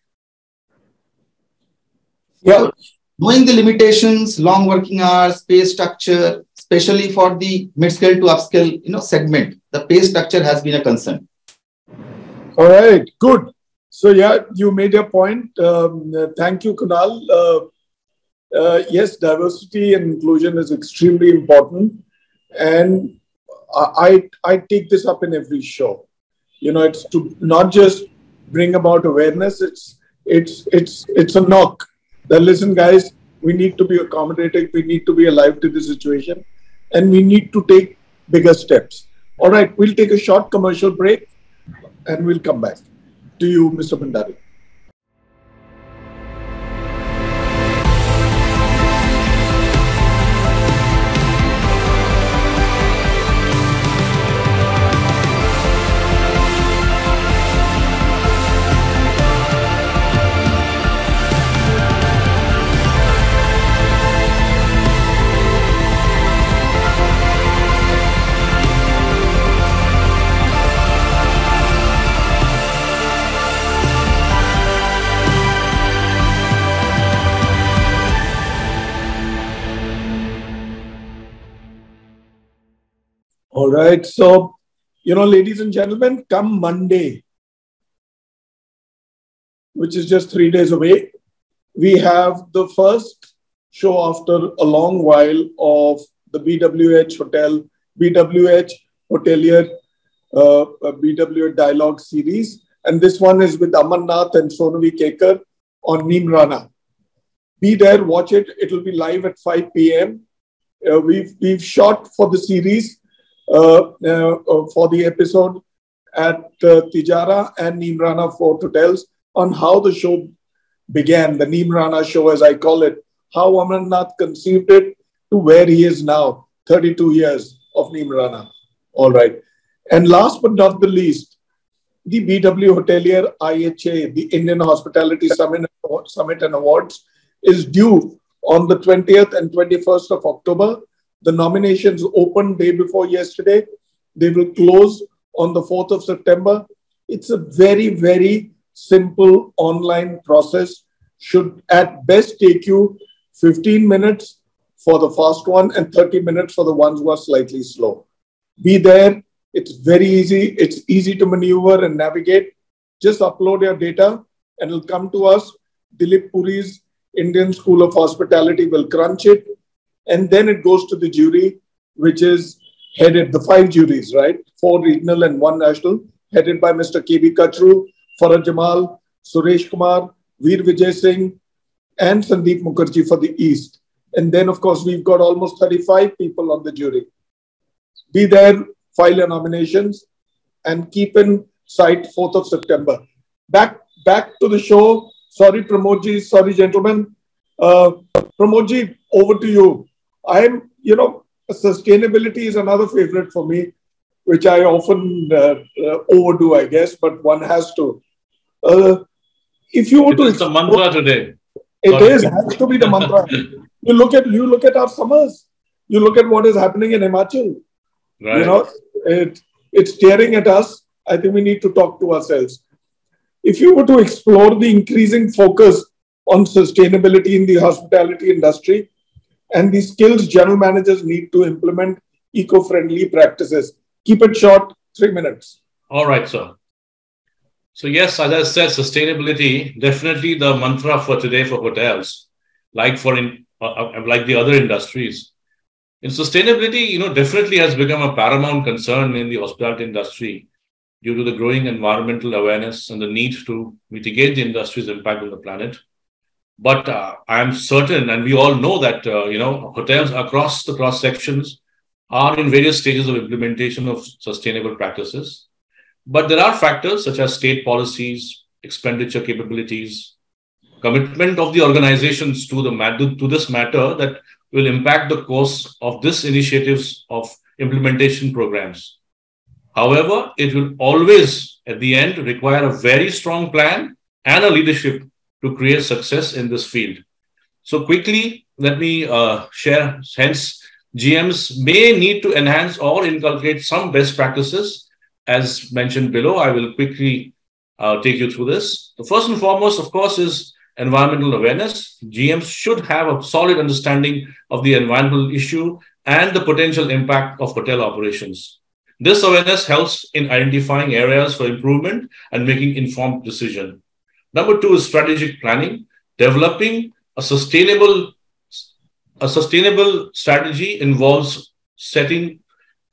Yeah. So, knowing the limitations, long working hours, pay structure, especially for the mid-scale to upscale, segment, the pay structure has been a concern. All right, good. So yeah, you made your point. Thank you, Kunal. Yes, diversity and inclusion is extremely important, and I take this up in every show. It's to not just bring about awareness. It's a knock. That listen, guys, we need to be accommodating. We need to be alive to the situation, and we need to take bigger steps. All right, we'll take a short commercial break, and we'll come back to you, Mr. Bhandari. All right. So, ladies and gentlemen, come Monday, which is just 3 days away, we have the first show after a long while of the BWH Hotelier, BWH Dialogue series. And this one is with Amarnath and Sonavi Kekar on Neem Rana. Be there, watch it. It will be live at 5 p.m. We've shot for the series. For the episode at Tijara and Neem Rana Fort Hotels on how the show began, the Neem Rana show as I call it, how Amarnath conceived it to where he is now, 32 years of Neem Rana. All right. And last but not the least, the BW Hotelier IHA, the Indian Hospitality Summit and Awards, is due on the 20th and 21st of October. The nominations opened day before yesterday. They will close on the 4th of September. It's a very, very simple online process. Should at best take you 15 minutes for the fast one and 30 minutes for the ones who are slightly slow. Be there. It's very easy. It's easy to maneuver and navigate. Just upload your data and it'll come to us. Dilip Puri's Indian School of Hospitality will crunch it. And then it goes to the jury, which is headed the 5 juries, right? 4 regional and 1 national, headed by Mr. K.B. Kachru, Farah Jamal, Suresh Kumar, Veer Vijay Singh, and Sandeep Mukherjee for the East. And then, of course, we've got almost 35 people on the jury. Be there, file your nominations, and keep in sight 4th of September. Back to the show. Sorry, Pramode. Sorry, gentlemen. Pramode, over to you. Sustainability is another favorite for me, which I often overdo, I guess, but one has to. If you were to... It's the mantra today. It has to be the mantra. You look at our summers. You look at what is happening in Himachal. Right. You know, it's staring at us. I think we need to talk to ourselves. If you were to explore the increasing focus on sustainability in the hospitality industry and the skills general managers need to implement eco-friendly practices, keep it short, 3 minutes. All right, sir. So yes, as I said, sustainability, definitely the mantra for today for hotels, like the other industries. In sustainability, definitely has become a paramount concern in the hospitality industry due to the growing environmental awareness and the need to mitigate the industry's impact on the planet. But I'm certain, and we all know that, hotels across the cross-sections are in various stages of implementation of sustainable practices. But there are factors such as state policies, expenditure capabilities, commitment of the organizations to this matter that will impact the course of this initiatives of implementation programs. However, it will always, at the end, require a very strong plan and a leadership to create success in this field. So quickly, let me share. Hence, GMs may need to enhance or inculcate some best practices. As mentioned below, I will quickly take you through this. The first and foremost, of course, is environmental awareness. GMs should have a solid understanding of the environmental issue and the potential impact of hotel operations. This awareness helps in identifying areas for improvement and making informed decisions. Number 2 is strategic planning. Developing a sustainable strategy involves setting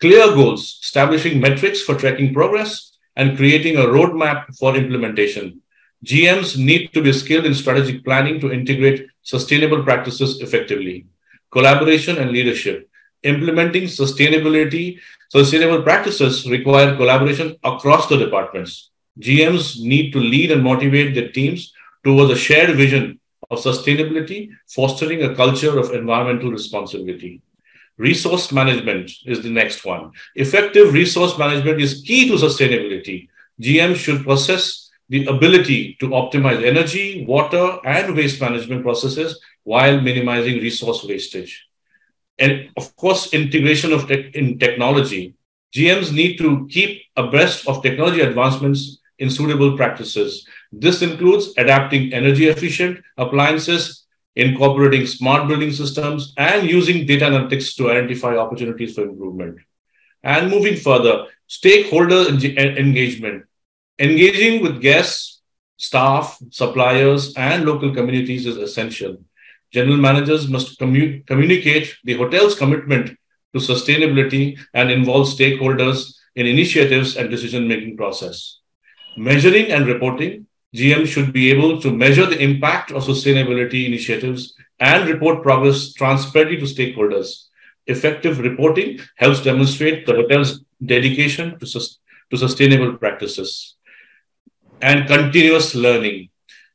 clear goals, establishing metrics for tracking progress, and creating a roadmap for implementation. GMs need to be skilled in strategic planning to integrate sustainable practices effectively. Collaboration and leadership. Implementing sustainable practices require collaboration across the departments. GMs need to lead and motivate their teams towards a shared vision of sustainability, fostering a culture of environmental responsibility. Resource management is the next one. Effective resource management is key to sustainability. GMs should possess the ability to optimize energy, water, and waste management processes while minimizing resource wastage. And of course, integration of technology. GMs need to keep abreast of technology advancements in suitable practices. This includes adapting energy efficient appliances, incorporating smart building systems, and using data analytics to identify opportunities for improvement. And moving further, stakeholder engagement. Engaging with guests, staff, suppliers, and local communities is essential. General managers must communicate the hotel's commitment to sustainability and involve stakeholders in initiatives and decision-making process. Measuring and reporting. GM should be able to measure the impact of sustainability initiatives and report progress transparently to stakeholders. Effective reporting helps demonstrate the hotel's dedication to sustainable practices. And continuous learning.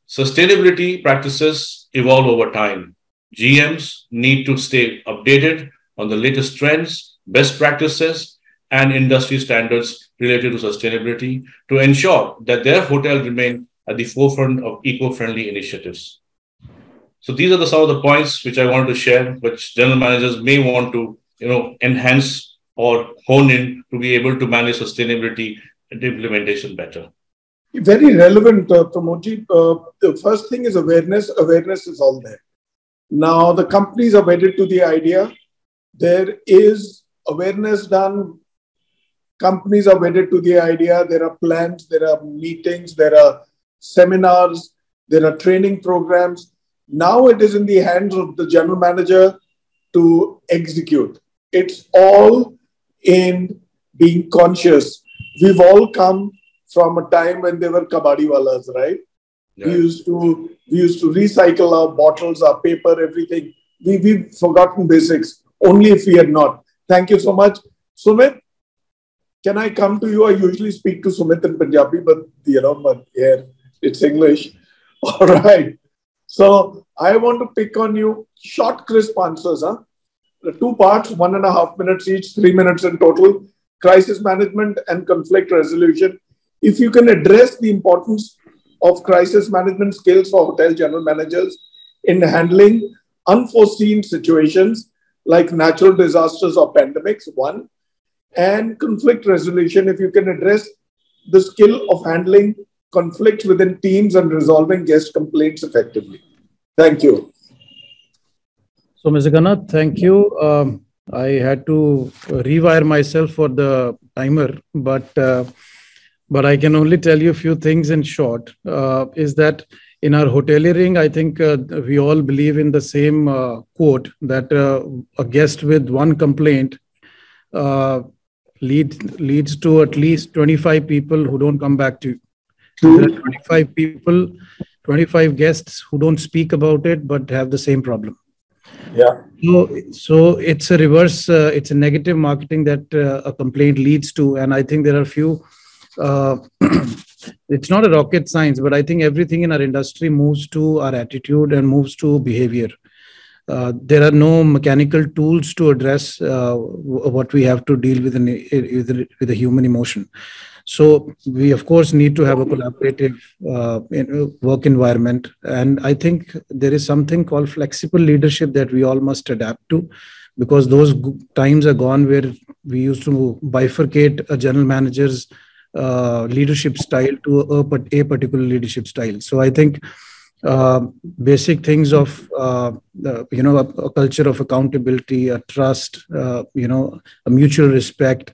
Sustainability practices evolve over time. GMs need to stay updated on the latest trends, best practices, and industry standards related to sustainability to ensure that their hotel remain at the forefront of eco-friendly initiatives. So these are some of the points which I wanted to share, which general managers may want to enhance or hone in to be able to manage sustainability and implementation better. Very relevant, Pramode. The first thing is awareness. Awareness is all there. Now, the companies are wedded to the idea. There is awareness done. Companies are wedded to the idea. There are plans, there are meetings, there are seminars, there are training programs. Now it is in the hands of the general manager to execute. It's all in being conscious. We've all come from a time when they were kabadi walas, right? Yeah. We used to recycle our bottles, our paper, everything. We've forgotten basics. Only if we had not. Thank you so much. Sumit, can I come to you? I usually speak to Sumit in Punjabi, but here it's English. All right. So I want to pick on you. Short, crisp answers. The 2 parts, 1.5 minutes each, 3 minutes in total. Crisis management and conflict resolution. If you can address the importance of crisis management skills for hotel general managers in handling unforeseen situations like natural disasters or pandemics, 1. And conflict resolution, if you can address the skill of handling conflicts within teams and resolving guest complaints effectively. Thank you. So, Mr. Khanna, thank you. I had to rewire myself for the timer, but I can only tell you a few things in short. Is that in our hoteliering, I think we all believe in the same quote that a guest with one complaint leads to at least 25 people who don't come back to you. There are 25 people, 25 guests who don't speak about it but have the same problem. Yeah. So it's a reverse, it's a negative marketing that a complaint leads to. And I think there are a few, it's not a rocket science, but I think everything in our industry moves to our attitude and moves to behavior. There are no mechanical tools to address what we have to deal with with a human emotion. So we, of course, need to have a collaborative work environment. And I think there is something called flexible leadership that we all must adapt to, because those times are gone where we used to bifurcate a general manager's leadership style to a particular leadership style. So I think basic things of, a culture of accountability, a trust, a mutual respect.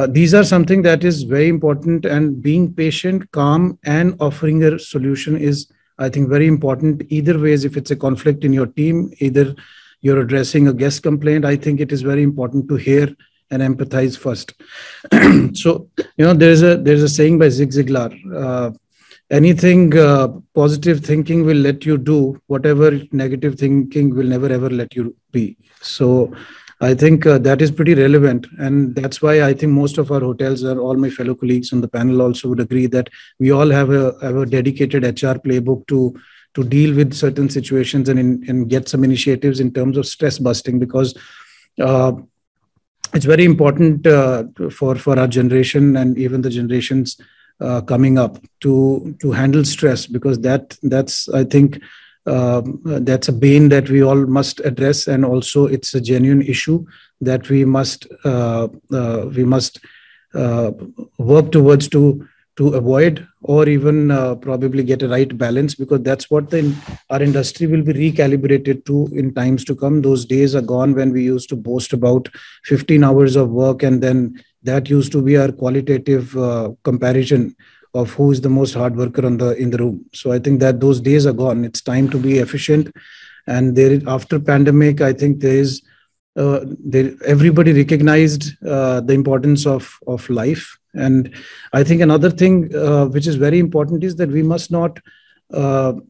These are something that is very important, and being patient, calm, and offering a solution is, I think, very important. Either ways, if it's a conflict in your team, either you're addressing a guest complaint, I think it is very important to hear and empathize first. So, there's a saying by Zig Ziglar, anything positive thinking will let you do, whatever negative thinking will never ever let you be. So I think that is pretty relevant. And that's why I think most of our hotels, are all my fellow colleagues on the panel also would agree that we all have a dedicated HR playbook to deal with certain situations and get some initiatives in terms of stress busting, because it's very important for our generation and even the generations coming up to handle stress, because that's I think that's a bane that we all must address, and also it's a genuine issue that we must work towards to avoid, or even probably get a right balance, because that's what our industry will be recalibrated to in times to come. Those days are gone when we used to boast about 15 hours of work, and then that used to be our qualitative comparison of who is the most hard worker in the room. So I think that those days are gone. It's time to be efficient. And after pandemic, I think everybody recognized the importance of life. And I think another thing which is very important is that we must not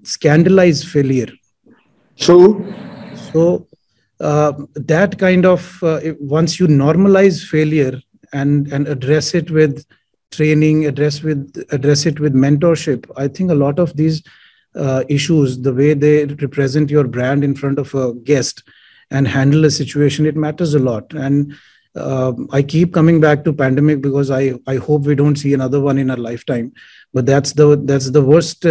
scandalize failure. True. So that kind of, once you normalize failure and address it with training, address it with mentorship, I think a lot of these issues, the way they represent your brand in front of a guest and handle a situation, it matters a lot. And I keep coming back to pandemic because I hope we don't see another one in our lifetime. But that's the worst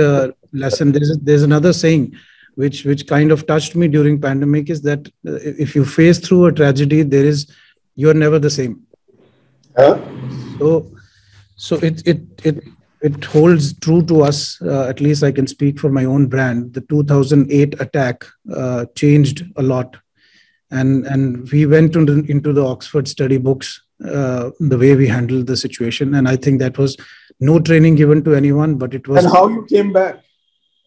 lesson. There's another saying which kind of touched me during pandemic, is that if you face through a tragedy, you're never the same. So it holds true to us. At least I can speak for my own brand. The 2008 attack changed a lot. And we went into the Oxford study books, the way we handled the situation. And I think that was no training given to anyone, but it was... And how you came back.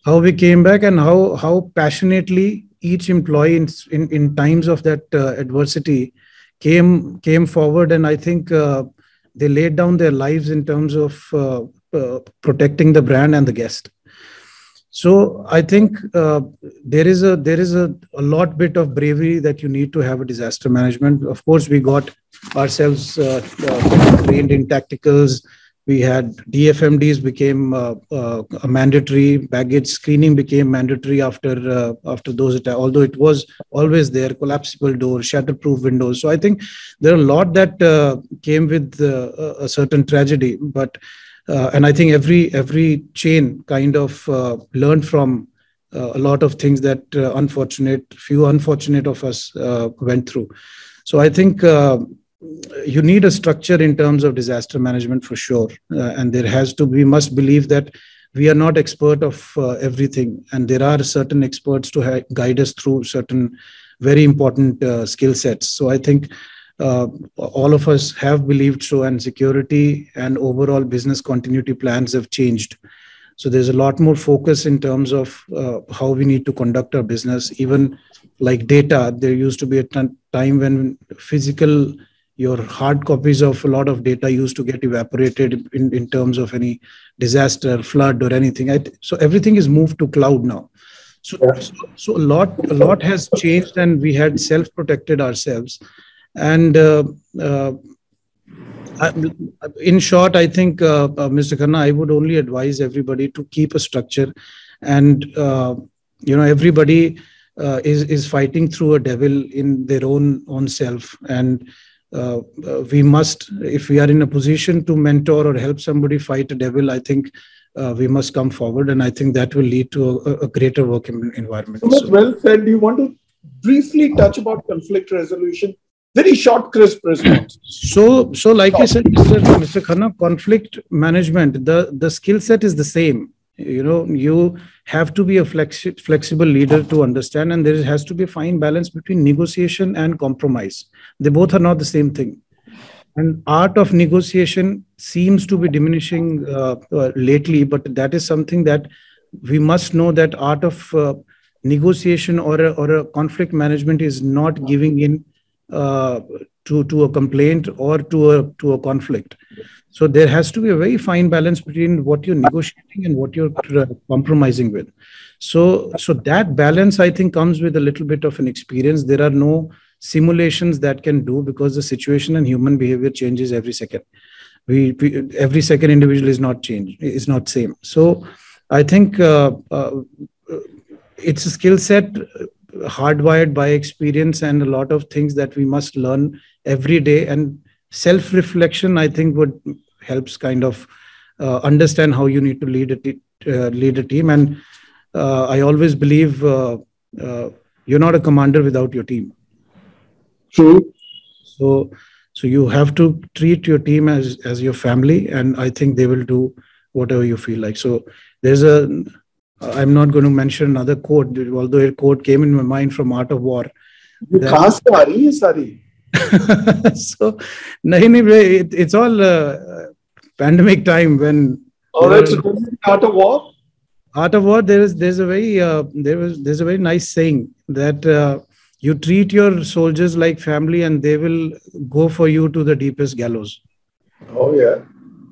How we came back, and how passionately each employee in times of that adversity came forward, and I think they laid down their lives in terms of protecting the brand and the guest. So I think there is a lot bit of bravery that you need to have a disaster management. Of course, we got ourselves trained in tacticals. We had DFMDs became a mandatory. Baggage screening became mandatory after those attacks. Although it was always there, collapsible doors, shatterproof windows. So I think there are a lot that came with a certain tragedy, but. And I think every chain kind of learned from a lot of things that few unfortunate of us went through. So I think you need a structure in terms of disaster management for sure. And we must believe that we are not expert of everything. And there are certain experts to guide us through certain very important skill sets. So I think all of us have believed so, and security and overall business continuity plans have changed. So there's a lot more focus in terms of how we need to conduct our business. Even like data, there used to be a time when your hard copies of a lot of data used to get evaporated in terms of any disaster, flood or anything. So everything is moved to cloud now. So a lot has changed, and we had self-protected ourselves. And in short, I think, Mr. Khanna, I would only advise everybody to keep a structure. And, everybody is fighting through a devil in their own self. And we must, if we are in a position to mentor or help somebody fight a devil, I think we must come forward. And I think that will lead to a greater work environment. Well said. Do you want to briefly touch about conflict resolution? Very short, crisp response. So like I said, Mr. Khanna, conflict management, the skill set is the same. You have to be a flexible leader to understand, and there has to be a fine balance between negotiation and compromise. They both are not the same thing. And art of negotiation seems to be diminishing lately, but that is something that we must know, that art of negotiation or a conflict management is not giving in to a complaint or to a conflict. So there has to be a very fine balance between what you're negotiating and what you're compromising with. So that balance, I think, comes with a little bit of an experience. There are no simulations that can do, because the situation and human behavior changes every second. Every second individual is not same. So I think it's a skill set hardwired by experience, and a lot of things that we must learn every day. And self-reflection, I think, would helps kind of understand how you need to lead a team. And I always believe you're not a commander without your team. True. So you have to treat your team as your family, and I think they will do whatever you feel like. So I'm not going to mention another quote, although a quote came in my mind from Art of War. So, it's all pandemic time when. Oh, that's Art of War. Art of War. There's a very nice saying that you treat your soldiers like family, and they will go for you to the deepest gallows. Oh yeah.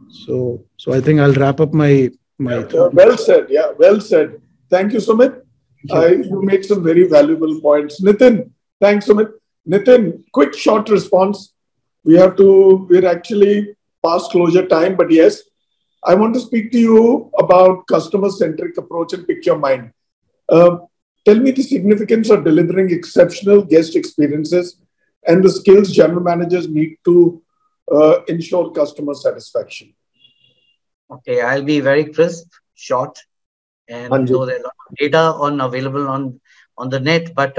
So I think I'll wrap up my. Well said. Yeah, well said. Thank you, Sumit. You made some very valuable points. Nitin, thanks, Sumit. Nitin, quick, short response. We're actually past closure time, but yes, I want to speak to you about customer-centric approach and pick your mind. Tell me the significance of delivering exceptional guest experiences and the skills general managers need to ensure customer satisfaction. Okay, I'll be very crisp, short, and though there's a lot of data available on the net, but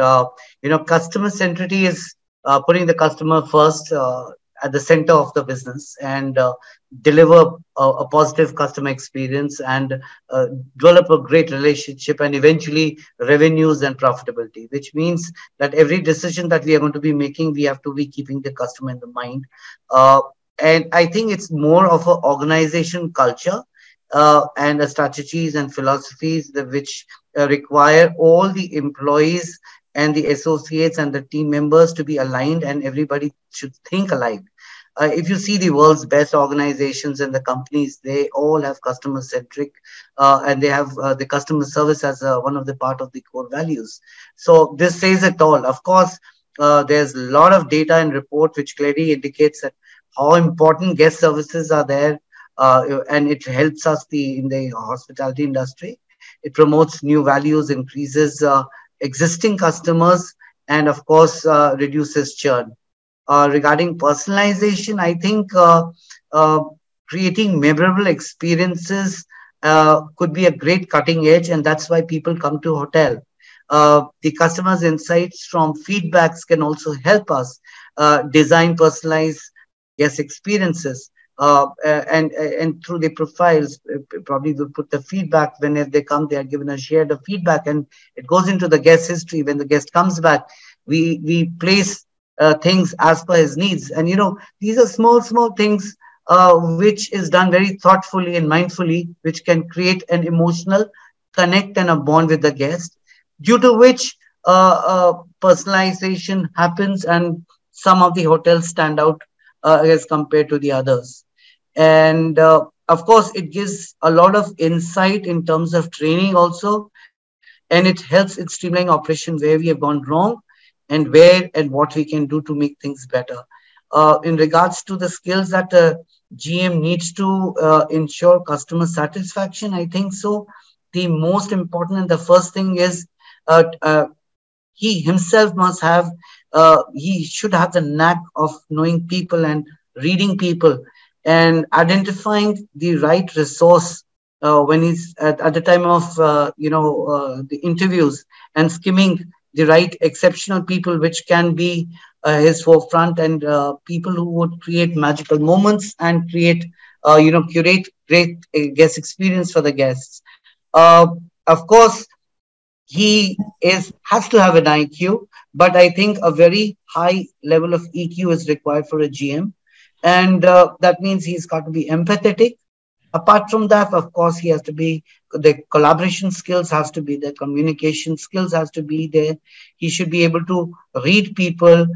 customer centricity is putting the customer first at the center of the business, and deliver a positive customer experience, and develop a great relationship, and eventually revenues and profitability, which means that every decision that we are going to be making, we have to be keeping the customer in the mind. And I think it's more of an organization culture and strategies and philosophies which require all the employees and the associates and the team members to be aligned, and everybody should think alike. If you see the world's best organizations and the companies, they all have customer centric, and they have the customer service as one of the part of the core values. So this says it all. Of course, there's a lot of data and report which clearly indicates that how important guest services are there, and it helps us in the hospitality industry. It promotes new values, increases existing customers, and of course reduces churn. Regarding personalization, I think uh, creating memorable experiences could be a great cutting edge, and that's why people come to hotel. The customers' insights from feedbacks can also help us design personalized guest experiences. And through the profiles, probably we'll put the feedback whenever they come. They are given a shared feedback, and it goes into the guest history. When the guest comes back, we place things as per his needs. And these are small things which is done very thoughtfully and mindfully, which can create an emotional connect and a bond with the guest, due to which personalization happens, and some of the hotels stand out as compared to the others. And of course, it gives a lot of insight in terms of training also, and it helps in streamlining operation where we have gone wrong, and where and what we can do to make things better. In regards to the skills that GM needs to ensure customer satisfaction, I think so. The most important and the first thing is uh, uh, he himself must have, he should have the knack of knowing people and reading people and identifying the right resource when he's at the time of the interviews, and skimming the right exceptional people which can be his forefront, and people who would create magical moments and create curate great guest experience for the guests. uh, of course, he is has to have an IQ, but I think a very high level of EQ is required for a GM, and that means he's got to be empathetic. Apart from that, of course, he has to be, the collaboration skills has to be there, communication skills has to be there. He should be able to read people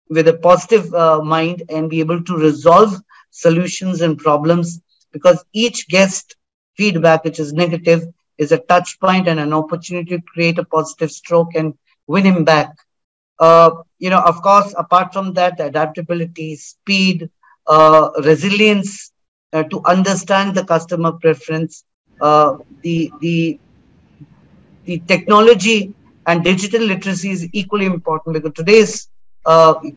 with a positive mind and be able to resolve solutions and problems, because each guest feedback which is negative is a touch point and an opportunity to create a positive stroke and win him back. Of course, apart from that, adaptability, speed, resilience, to understand the customer preference, uh, the the the technology and digital literacy is equally important, because today's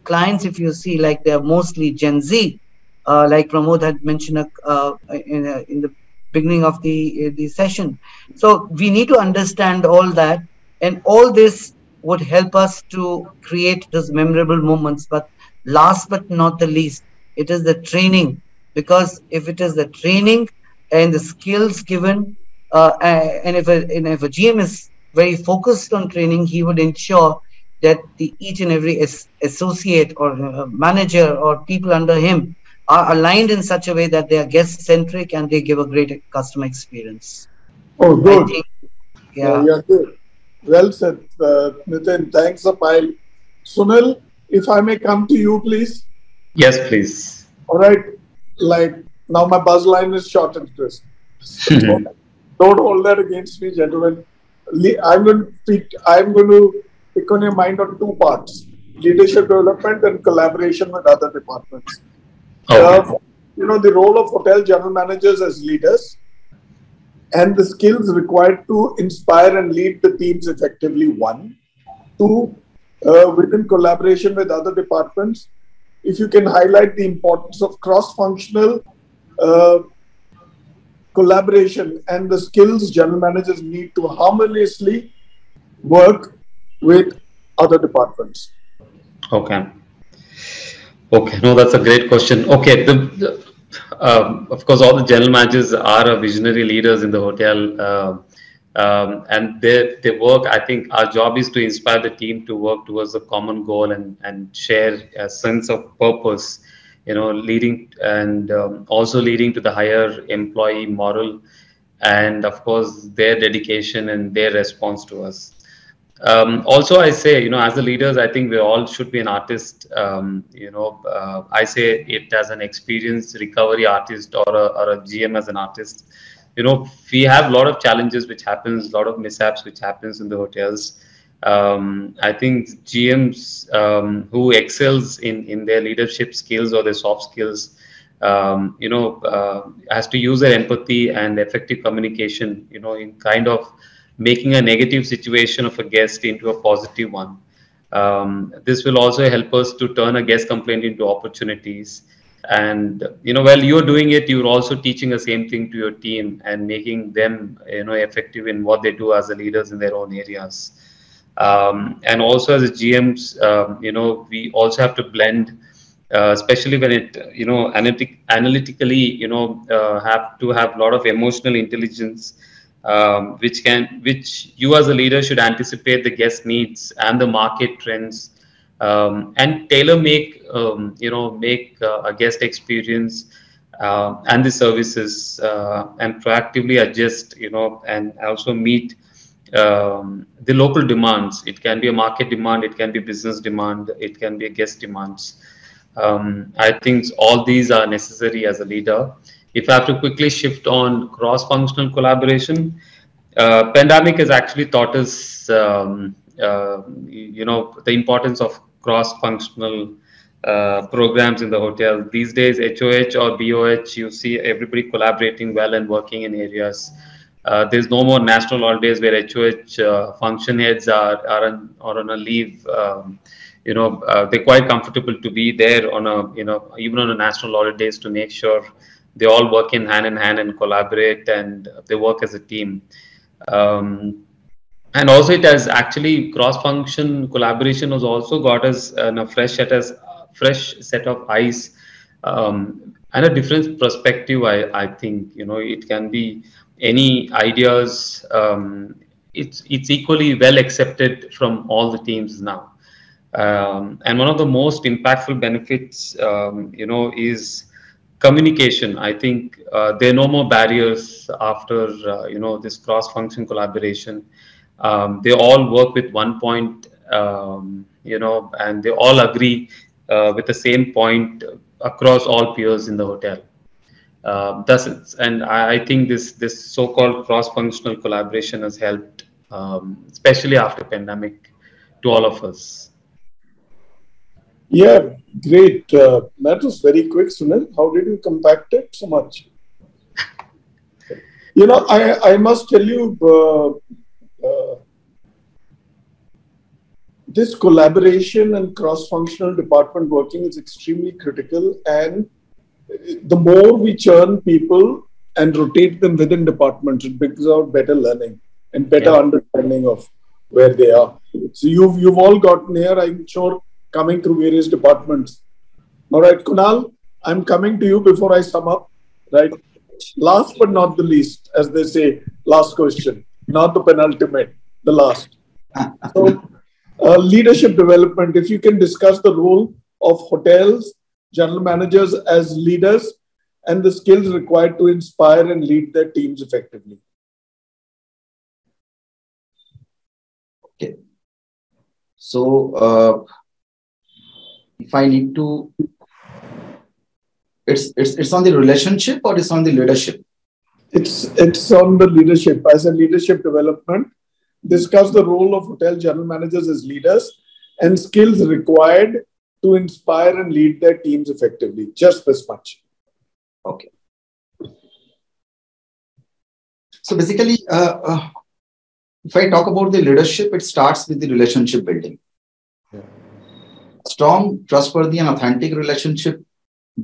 clients, if you see, like they're mostly Gen Z, like Pramode had mentioned in the beginning of the session. So we need to understand all that, and all this would help us to create those memorable moments. But last but not the least, it is the training, because if it is the training and the skills given, and if a GM is very focused on training, he would ensure that each and every associate or manager or people under him are aligned in such a way that they are guest centric and they give a great customer experience. Oh, I good. think, yeah. Yeah, good. Well said, Nitin. Thanks a pile. Sunil, if I may come to you, please. Yes, please. All right. Like now, my buzz line is short and crisp. So don't hold that against me, gentlemen. I'm going to pick on your mind on two parts: leadership development and collaboration with other departments. Okay. The role of hotel general managers as leaders and the skills required to inspire and lead the teams effectively. One, two, within collaboration with other departments, if you can highlight the importance of cross-functional uh, collaboration and the skills general managers need to harmoniously work with other departments. Okay. Okay. No, that's a great question. Okay. Of course, all the general managers are visionary leaders in the hotel, and they work. I think our job is to inspire the team to work towards a common goal and share a sense of purpose. Leading and also leading to the higher employee moral, and of course their dedication and their response to us. Also, I say, as the leaders, I think we all should be an artist. I say it as an experienced recovery artist or a GM as an artist. We have a lot of challenges which happens, a lot of mishaps which happens in the hotels. I think GMs who excels in their leadership skills or their soft skills, has to use their empathy and effective communication, in kind of making a negative situation of a guest into a positive one. This will also help us to turn a guest complaint into opportunities. And, while you're doing it, you're also teaching the same thing to your team and making them, effective in what they do as the leaders in their own areas. And also as a GMs, we also have to blend, especially when it, analytically, have to have a lot of emotional intelligence, which you as a leader should anticipate the guest needs and the market trends, and tailor make, a guest experience and the services, and proactively adjust, and also meet the local demands. It can be a market demand, it can be business demand, it can be a guest demands. I think all these are necessary as a leader. If I have to quickly shift on cross-functional collaboration, pandemic has actually taught us, the importance of cross-functional programs in the hotel. These days, HOH or BOH, you see everybody collaborating well and working in areas. There's no more national holidays where HOH function heads are on a leave. They're quite comfortable to be there on a, even on a national holidays, to make sure they all work in hand and collaborate, and they work as a team. And also, it has actually cross-function collaboration has also got us a fresh set of eyes, and a different perspective. I think, it can be any ideas. It's equally well accepted from all the teams now. And one of the most impactful benefits, is communication. I think there are no more barriers after, this cross-function collaboration. They all work with one point, and they all agree with the same point across all peers in the hotel. And I think this so-called cross-functional collaboration has helped, especially after pandemic, to all of us. Yeah, great. That was very quick, Sunil. How did you compact it so much? I must tell you, this collaboration and cross-functional department working is extremely critical. And the more we churn people and rotate them within departments, it brings out better learning and better understanding of where they are. So you've all gotten here, I'm sure, coming through various departments. All right, Kunal, I'm coming to you before I sum up. Right, last but not the least, as they say, last question, not the penultimate, the last. So, leadership development. If you can discuss the role of hotels, general managers as leaders, and the skills required to inspire and lead their teams effectively. Okay. So, if I need to, it's on the relationship or it's on the leadership? It's on the leadership. As a leadership development, discuss the role of hotel general managers as leaders and skills required to inspire and lead their teams effectively. Just this much. Okay. So basically, if I talk about the leadership, it starts with the relationship building. Strong, trustworthy, and authentic relationship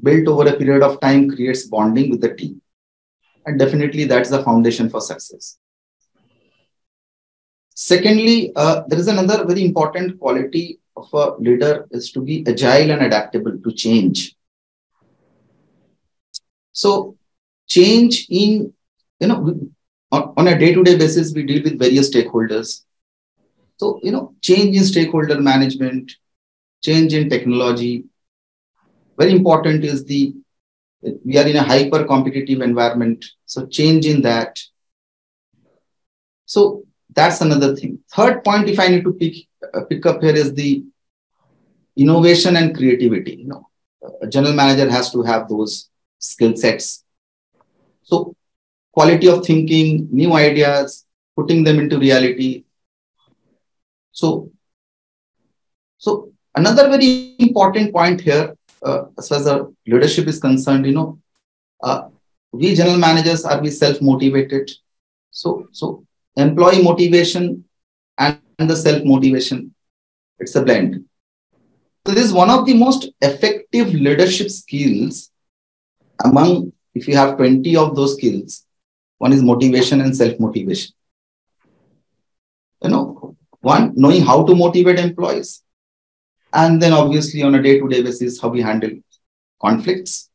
built over a period of time creates bonding with the team. And definitely that's the foundation for success. Secondly, there is another very important quality of a leader is to be agile and adaptable to change. So change in, on a day-to-day basis, we deal with various stakeholders. So, change in stakeholder management, change in technology. Very important is we are in a hyper competitive environment. So change in that. So that's another thing. Third point, if I need to pick up here, is the innovation and creativity. A general manager has to have those skill sets. So quality of thinking, new ideas, putting them into reality. So another very important point here, as far as the leadership is concerned, we general managers, are we self-motivated? So employee motivation and the self-motivation, it's a blend. So this is one of the most effective leadership skills among, if you have 20 of those skills, one is motivation and self-motivation. One, knowing how to motivate employees. And then obviously on a day-to-day basis, how we handle conflicts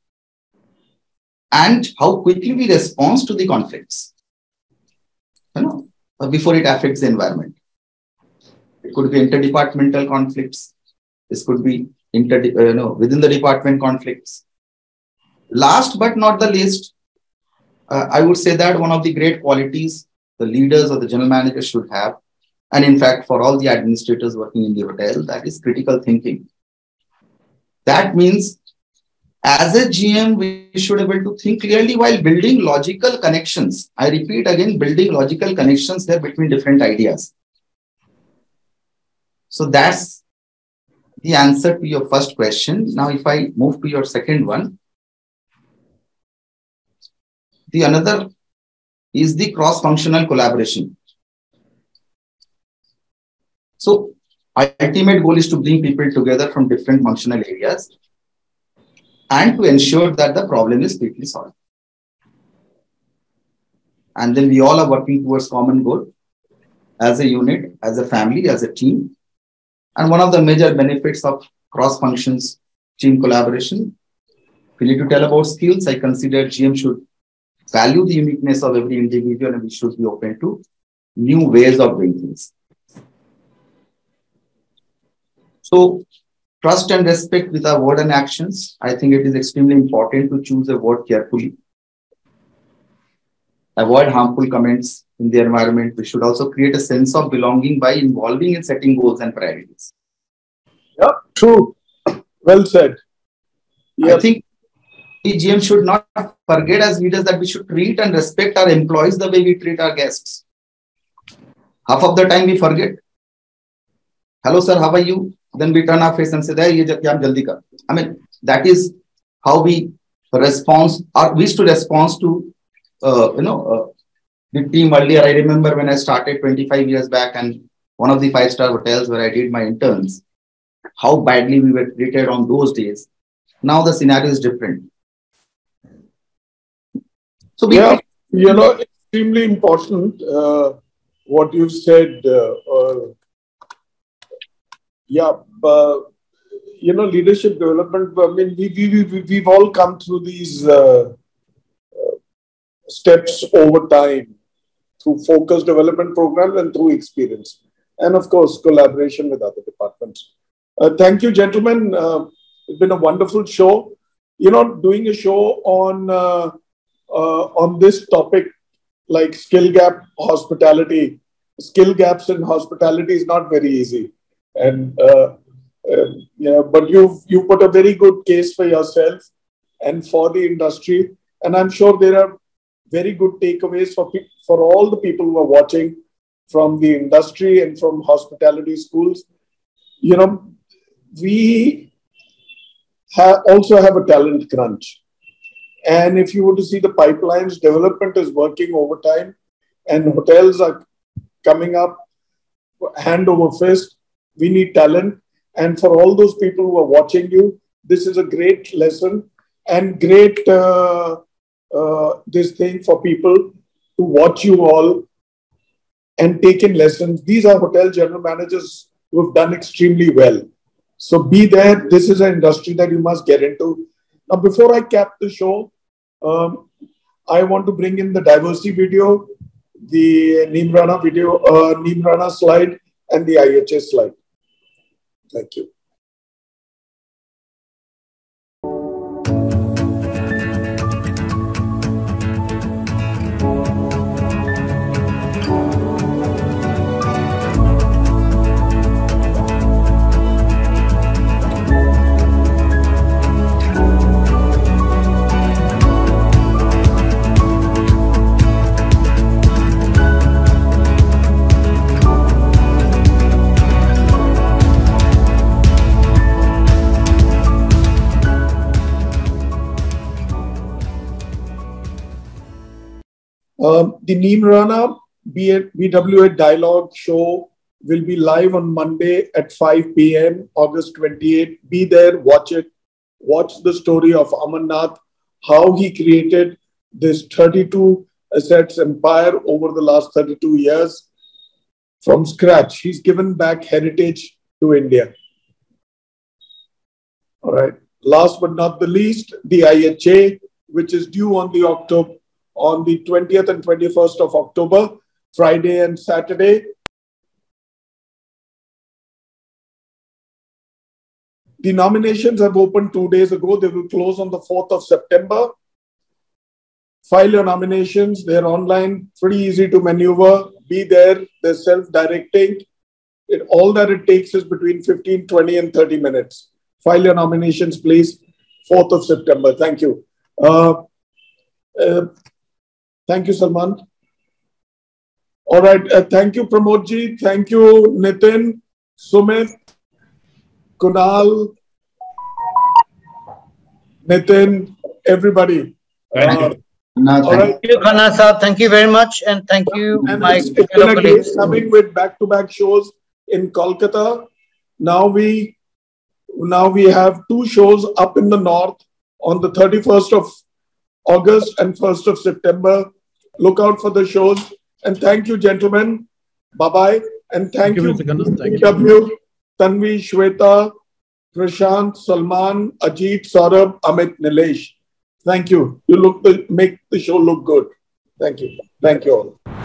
and how quickly we respond to the conflicts, before it affects the environment. It could be interdepartmental conflicts. This could be within the department conflicts. Last but not the least, I would say that one of the great qualities the leaders or the general managers should have, and in fact, for all the administrators working in the hotel, that is critical thinking. That means as a GM, we should be able to think clearly while building logical connections. I repeat again, building logical connections there between different ideas. So that's the answer to your first question. Now, if I move to your second one, the another is the cross-functional collaboration. So ultimate goal is to bring people together from different functional areas and to ensure that the problem is quickly solved. And then we all are working towards common goal as a unit, as a family, as a team. And one of the major benefits of cross-functions team collaboration, we need to tell about skills. I consider GM should value the uniqueness of every individual and we should be open to new ways of doing things. So trust and respect with our word and actions. I think it is extremely important to choose a word carefully. Avoid harmful comments in the environment. We should also create a sense of belonging by involving in setting goals and priorities. Yeah, true. Well said. I think the GM should not forget as leaders that we should treat and respect our employees the way we treat our guests. Half of the time we forget. Hello, sir, how are you? Then we turn our face and say, I mean, that is how we respond, or we used to respond to, the team earlier. I remember when I started 25 years back and one of the 5-star hotels where I did my interns, how badly we were treated on those days. Now the scenario is different. So extremely important what you said. Leadership development. I mean, we've all come through these steps over time through focused development programs and through experience, and of course collaboration with other departments. Thank you, gentlemen. It's been a wonderful show. Doing a show on this topic like skill gaps in hospitality is not very easy. And but you put a very good case for yourself and for the industry, and I'm sure there are very good takeaways for all the people who are watching from the industry and from hospitality schools. We also have a talent crunch, and if you were to see the pipelines, development is working overtime, and hotels are coming up hand over fist. We need talent. And for all those people who are watching you, this is a great lesson and great this thing for people to watch you all and take in lessons. These are hotel general managers who have done extremely well. So be there. This is an industry that you must get into. Now, before I cap the show, I want to bring in the Diversey video, the Neemrana video, Neemrana slide, and the IHS slide. Thank you. The Neemrana BWA Dialogue show will be live on Monday at 5 p.m., August 28. Be there, watch it. Watch the story of Amarnath, how he created this 32 assets empire over the last 32 years from scratch. He's given back heritage to India. All right. Last but not the least, the IHA, which is due on the 20th and 21st of October, Friday and Saturday. The nominations have opened 2 days ago. They will close on the 4th of September. File your nominations. They're online, pretty easy to maneuver. Be there. They're self-directing. All that it takes is between 15, 20 and 30 minutes. File your nominations, please. 4th of September. Thank you. Thank you, Salman. All right. Thank you, Pramode. Thank you, Nitin, Sumit, Kunal, Nitin, everybody. Thank you. All right. Thank you, Khanna sir. Thank you very much. And thank you, And my it's been fellow a great colleagues. coming with back-to-back shows in Kolkata. Now we have 2 shows up in the north on the 31st of August and 1st of September. Look out for the shows. And thank you, gentlemen. Bye-bye. And thank you, Mr. Khanna. Thank PW, Tanvi, Shweta, Prashant, Salman, Ajit, Saurabh, Amit, Nilesh. Thank you. You make the show look good. Thank you. Thank you all.